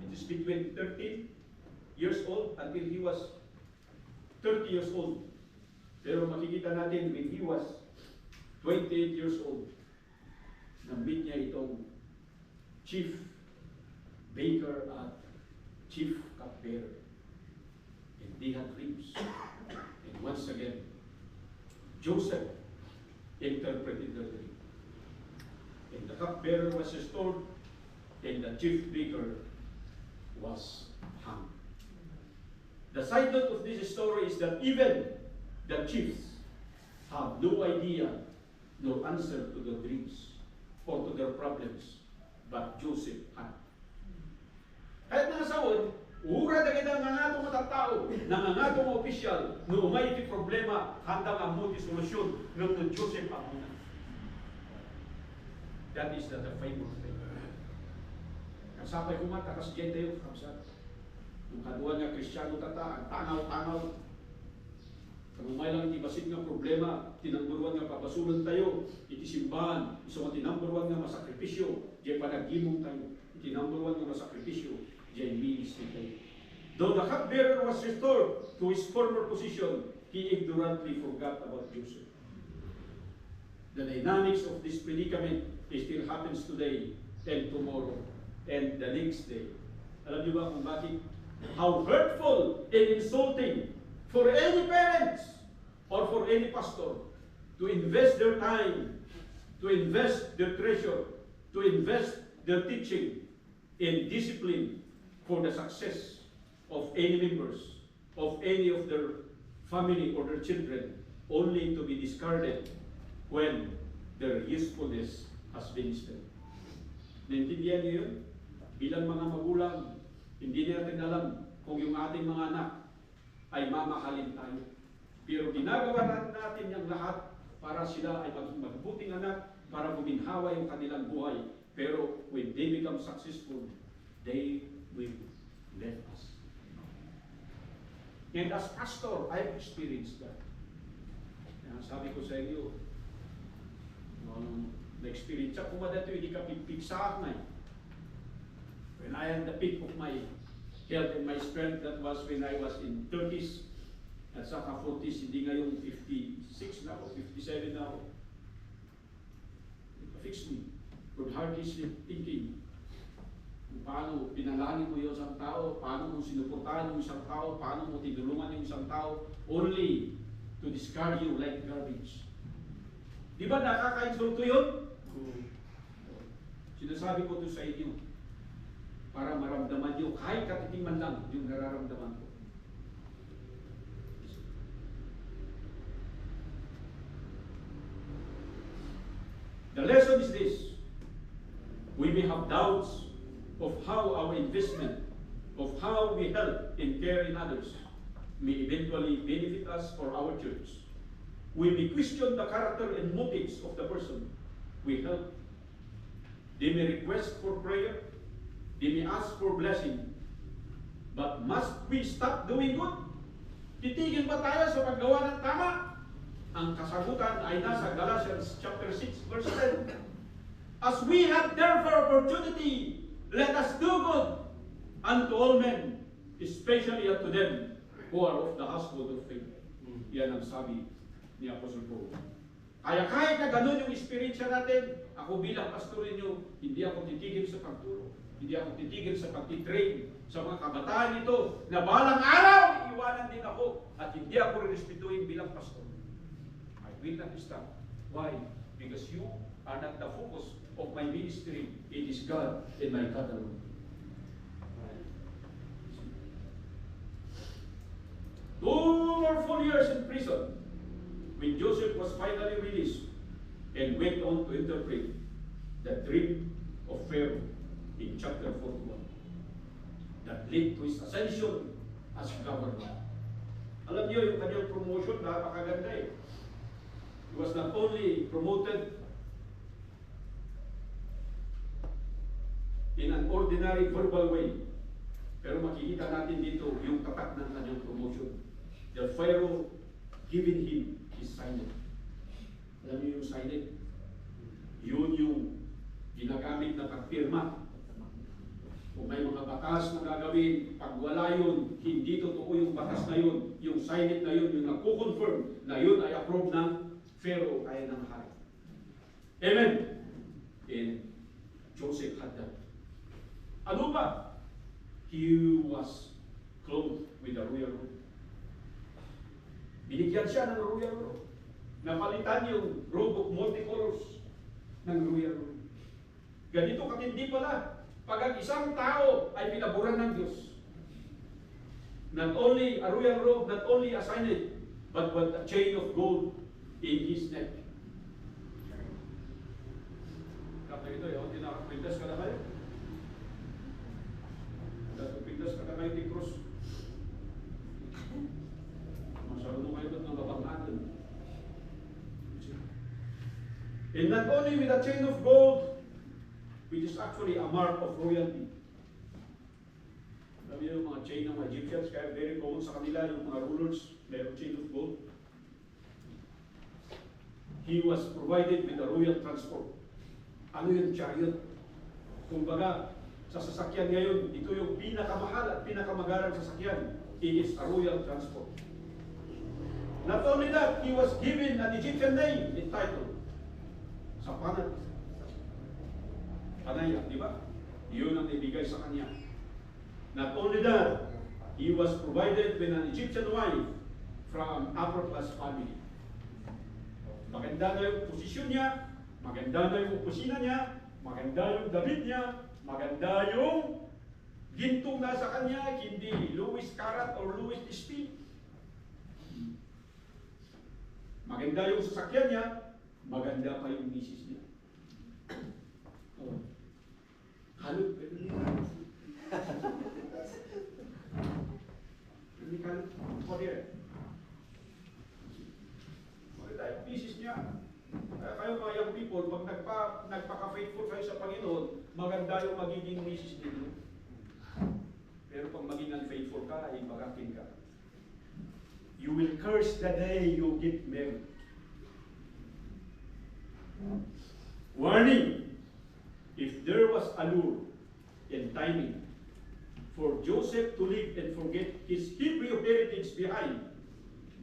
It is between 13 years old until he was 30 years old. Pero makikita natin when he was 28 years old, na-meet niya itong chief baker at chief cupbearer. And they had dreams. And once again, Joseph interpreted the dream. And the cupbearer was restored, and the chief baker was hung. The side note of this story is that even the chiefs have no idea, no answer to the dreams or to their problems, but Joseph had. Kahit mga sawod, ura na kita nangatong matatao, nangatong opisyal, no may iti problema, handang ang mo ti solusyon, ng Joseph ang muna. That is the favor of faith. Kasapay kumata, kas dyan tayo, kamsat. Yung kaduan nga Kristyano tata, ang tanaw-tanaw. Kamumay lang iti basit nga problema, tinamburuan nga papasulan tayo, iti simbahan, iso nga tinamburuan nga masakripisyo, dyan panagimong tayo, tinamburuan nga masakripisyo, dyan ministry tayo. Though the cupbearer was restored to his former position, he ignorantly forgot about Joseph. The dynamics of this predicament still happens today and tomorrow and the next day. Alam niyo ba kung bakit? How hurtful and insulting for any parents or for any pastor to invest their time, to invest their treasure, to invest their teaching in discipline for the success of any members, of any of their family or their children, only to be discarded when their usefulness has been spent. Naintindihan niyo yun? Bilang mga magulang, hindi natin alam kung yung ating mga anak ay mamahalin tayo. Pero ginagawa natin yung lahat para sila ay maging mabuting anak, para buminhawa yung kanilang buhay. Pero when they become successful, they will leave us. And as pastor, I've experienced that. Sabi ko sa inyo, na-experience ako madato, hindi ka pigpig sa akin. When I had the peak of my health and my strength, that was when I was in 30s, at saka 40s, hindi ngayong 56 na ako, 57 na ako. Fix me. Could hardly sleep thinking kung paano pinalangin mo yung isang tao, paano mo sinuportahan yung isang tao, paano mo tinulungan yung isang tao, only to discard you like garbage. Di ba nakaka-insulto yun? Sinasabi ko to sa inyo para maramdaman nyo, kahit katitingman lang yung nararamdaman ko. The lesson is this: we may have doubts of how our investment, of how we help and care in others may eventually benefit us or our church. We may question the character and motives of the person we help. They may request for prayer, they may ask for blessing, but must we stop doing good? Titigil ba tayo sa paggawa ng tama? Ang kasagutan ay nasa Galatians chapter 6 verse 10. As we have therefore opportunity, let us do good unto all men, especially unto them who are of the household of faith. Yan ang sabi ni Apostle Paul. Kaya kahit na ganun yung experience natin, ako bilang pastor ninyo, hindi ako titigil sa pagturo. Hindi ako titigil sa pagtitrain sa mga kabataan ito na balang araw, iiwanan din ako at hindi ako respetuhin bilang pastor. I will not stop. Why? Because you are not the focus of my ministry. It is God and my God alone. 2 more full years in prison when Joseph was finally released and went on to interpret the dream of Pharaoh in chapter 41 that led to his ascension as governor. Alam niyo, yung kanyang promotion, napakaganda eh. He was not only promoted in an ordinary verbal way, pero makikita natin dito yung tatak ng kanyang promotion. The Pharaoh given him his signet. Alam niyo yung signet? Yun yung ginagamit na pagpirma. Kung may mga batas na gagawin, pag wala yun, hindi totoo yung batas na yun, yung signet na yun, yung nagko-confirm na yun ay approve ng Pharaoh kaya ng hari. Amen? And Joseph had that. Ano ba? He was clothed with a royal robe. Binigyan siya ng royal robe. Napalitan yung robe of multicolors ng royal robe. Ganito katindi pala pag ang isang tao ay pinaburan ng Diyos. Not only a royal robe, not only a signet, but a chain of gold in his neck. Kaya ito, hindi nakapintas ka na kayo. Nakapintas ka na kayo di cross. Masyarunong kayo doon ng babang natin. And not only with a chain of gold, which is actually a mark of royalty. Alam niyo yung mga chain ng mga Egyptians, kaya very common sa kanila, yung mga rulers, mayroong chain of gold. He was provided with a royal transport. Ano yung chariot? Kumbaga, sa sasakyan ngayon, ito yung pinakamahal at pinakamagarang sasakyan. It is a royal transport. Not only that, he was given an Egyptian name and title. Sa panat. Panaya, di ba? Yun ang ibigay sa kanya. Not only that, he was provided with an Egyptian wife from upper class family. Maganda na yung posisyon niya, maganda na yung opisina niya, maganda yung damit niya, maganda yung gintong nasa kanya, hindi Louis Carat or Louis Speed. Maganda yung sasakyan niya, maganda pa yung misis niya. Oh. Halot, pero hindi halot. Hindi halot. Korea. Maganda yung misis niya. Kayo mga young people, pag nagpaka-faithful kayo sa Panginoon, maganda yung magiging misis ninyo. Pero pag maging unfaithful ka, ay bagatin ka. You will curse the day you get married. Warning! If there was allure and timing for Joseph to live and forget his Hebrew heritage behind,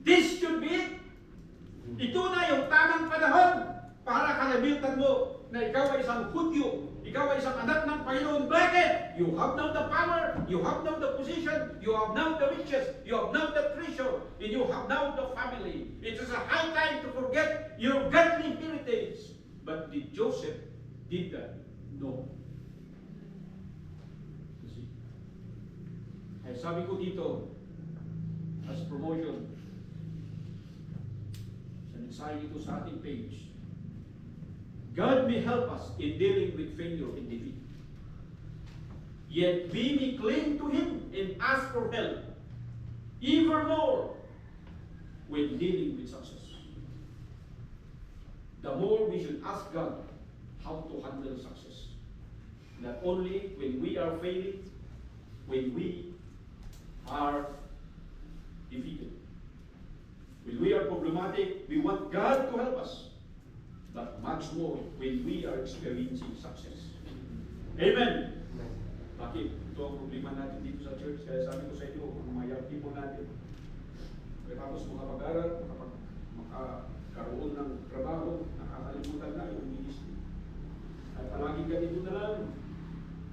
this should be it. Ito na yung tamang panahon para kalabitan mo na ikaw ay isang Hudyo, ikaw ay isang anak ng Panginoon. Bakit? You have now the power, you have now the position, you have now the riches, you have now the treasure, and you have now the family. It is a high time to forget your godly heritage. But did Joseph did that? No. See? Ay sabi ko dito, as promotion, sa mensahe ito sa ating page, God may help us in dealing with failure and defeat. Yet we may cling to Him and ask for help, even more when dealing with success. The more we should ask God how to handle success. Not only when we are failing, when we are defeated. When we are problematic, we want God to help us. But much more when we are experiencing success. Amen. Bakit? Ito ang problema natin dito sa church. Kaya sabi ko sa inyo, mga young people natin, tapos makapag-aral, makakaroon ng trabaho, nakakalimutan na yung ministry. At palagi ganito na lang.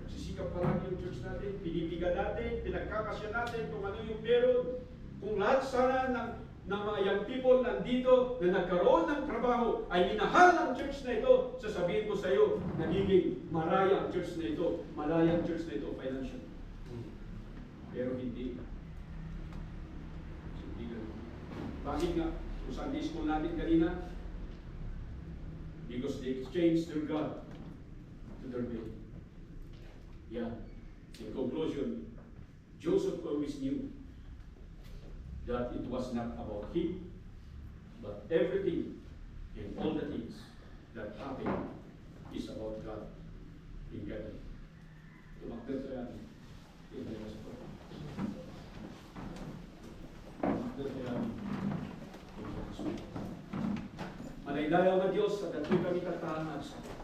Nagsisikap palagi yung church natin, pinipigan natin, pinagkakasya natin kung ano yung meron. Kung lahat sana ng mga young people nandito na nagkaroon ng trabaho ay minahal ng church na ito, sasabihin ko sa iyo, nagiging maraya ang church na ito, malaya ang church na ito financial. Pero hindi. Hindi ganun. Bakit nga? Kung Sunday school natin kanina, because they exchanged their God to their way. Yeah. In conclusion, Joseph always knew that it was not about him, but everything and all the things that happened is about God in heaven. Tumakdal tayo natin. Tumakdal tayo natin. Manaydayaw na Diyos sa dato'y kami katahan at sakit.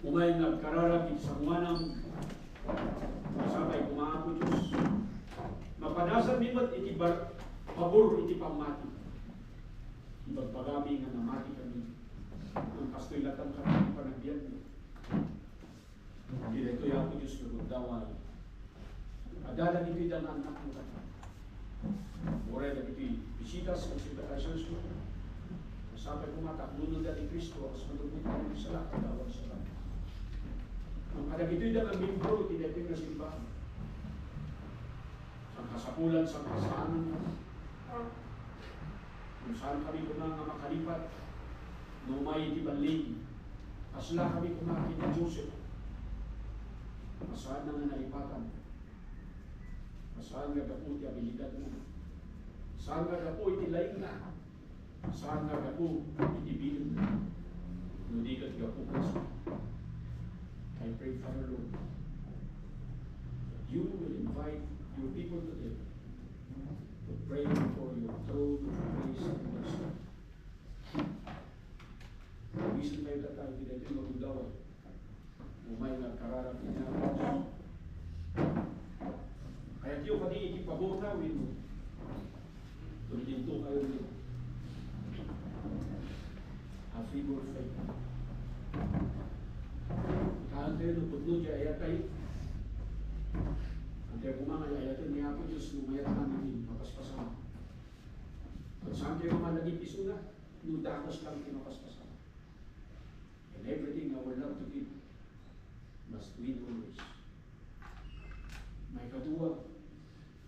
Umay nagkararag sa muanang masabay kumaapo Diyos. Mapanasan nimat iti pabor iti pamati. Ibagpagami nga namati kami. Ang kastoy latang kami panagbiyan mo. Dito yapo Diyos na magdawal. Adalan ito'y dalang anak mo kami. Mura na ito'y bisita sa consideration mo. Masapay kumata, nunod na ni Kristo, as manubot na rin sa lahat, tawag sa lahat. Ang anak ito'y dalang membro, tinating na simbahan. Sa kasapulan, sa kasaanan mo. Kung saan kami kumang makalipat, no may tibanlig, asla kami kumakin ni Joseph. Masaan na nga naipatan. Masaan nga gapo ti abilidad mo. Saan nga gapo iti laing na. Saan nga gapo iti bilin na. No di kat gapo kasi. I pray, Father Lord, that you will invite your people today to pray for your throne of grace and mercy. Pawisan tayo tayo, hindi natin magundaway. Umay nagkararap niya na kaya tiyo kani ikipabotawin mo. Tuminto kayo niyo. A figure of faith. Kaan tayo nupudlo di ayatay. Ang tayo kumangay ayatay niya ako Diyos lumayat namin mapaspasan. At saan tayo malagip isuna, nudakos lang kinapaspasan. And everything our love to give must win always. May katuwa,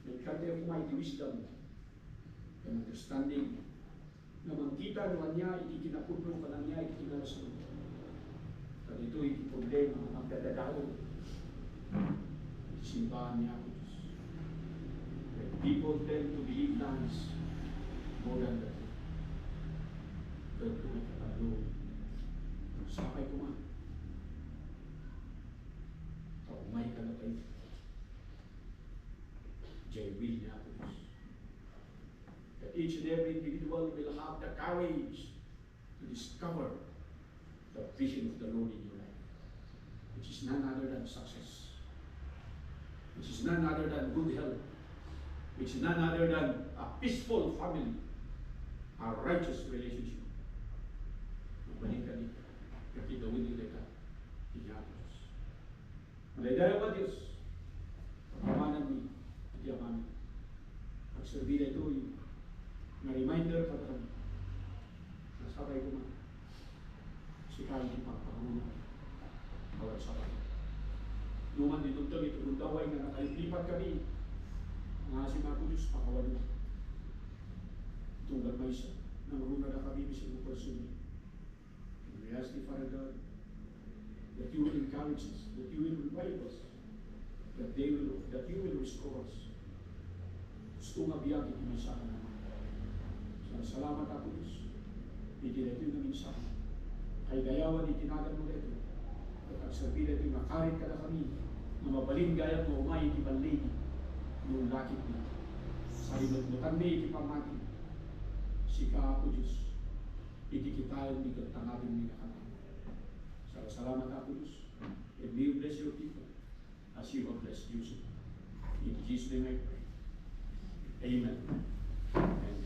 may katuwa may wisdom and understanding na magkita naman niya, ikikinapudlo ka lang niya, ikikinasunod. At ito'y problema ang magdadadalo. Simbahan niya ako Diyos. When people tend to believe lies more than the truth. Pero kung nakatalo, sakay ko man. May kalapay. Jay will niya ako Diyos. That each and every individual will have the courage to discover the vision of the Lord in your life, which is none other than success, which is none other than good health, which is none other than a peaceful family, a righteous relationship. Magbalik ka dito. Kakitawin nila ka. Inyapos. Malaydayo ba Diyos? Pagkamanan ni Diyaman. Pagserbi na ito yung na-reminder ka kami. Nasabay ko na. Si Kaya yung pagpahulong. Bawat sabay. Luman dito ito daway na nakalipat kami. Mga si Marco Diyos, pakawan mo. Tunggal may isa. Nangruna na kami bising mo personally. And we ask you, Father God, that you will encourage us, that you will revive us, that you will restore us. Gusto nga biyag itimasahan naman. Salamat ako Diyos. Itinito yung minsan. Kay gayawan itinagan mo dito. At ang sabi dito yung makarit ka na kami na mabaling gaya mo umay itibanlig yung lakit niya. Sa inutmutan ni itipamati. Sika ako Diyos. Itikitayan ni katangarin ni katangarin. Salamat ako Diyos. And may you bless your people as you have blessed you. In Jesus' name I pray. Amen. And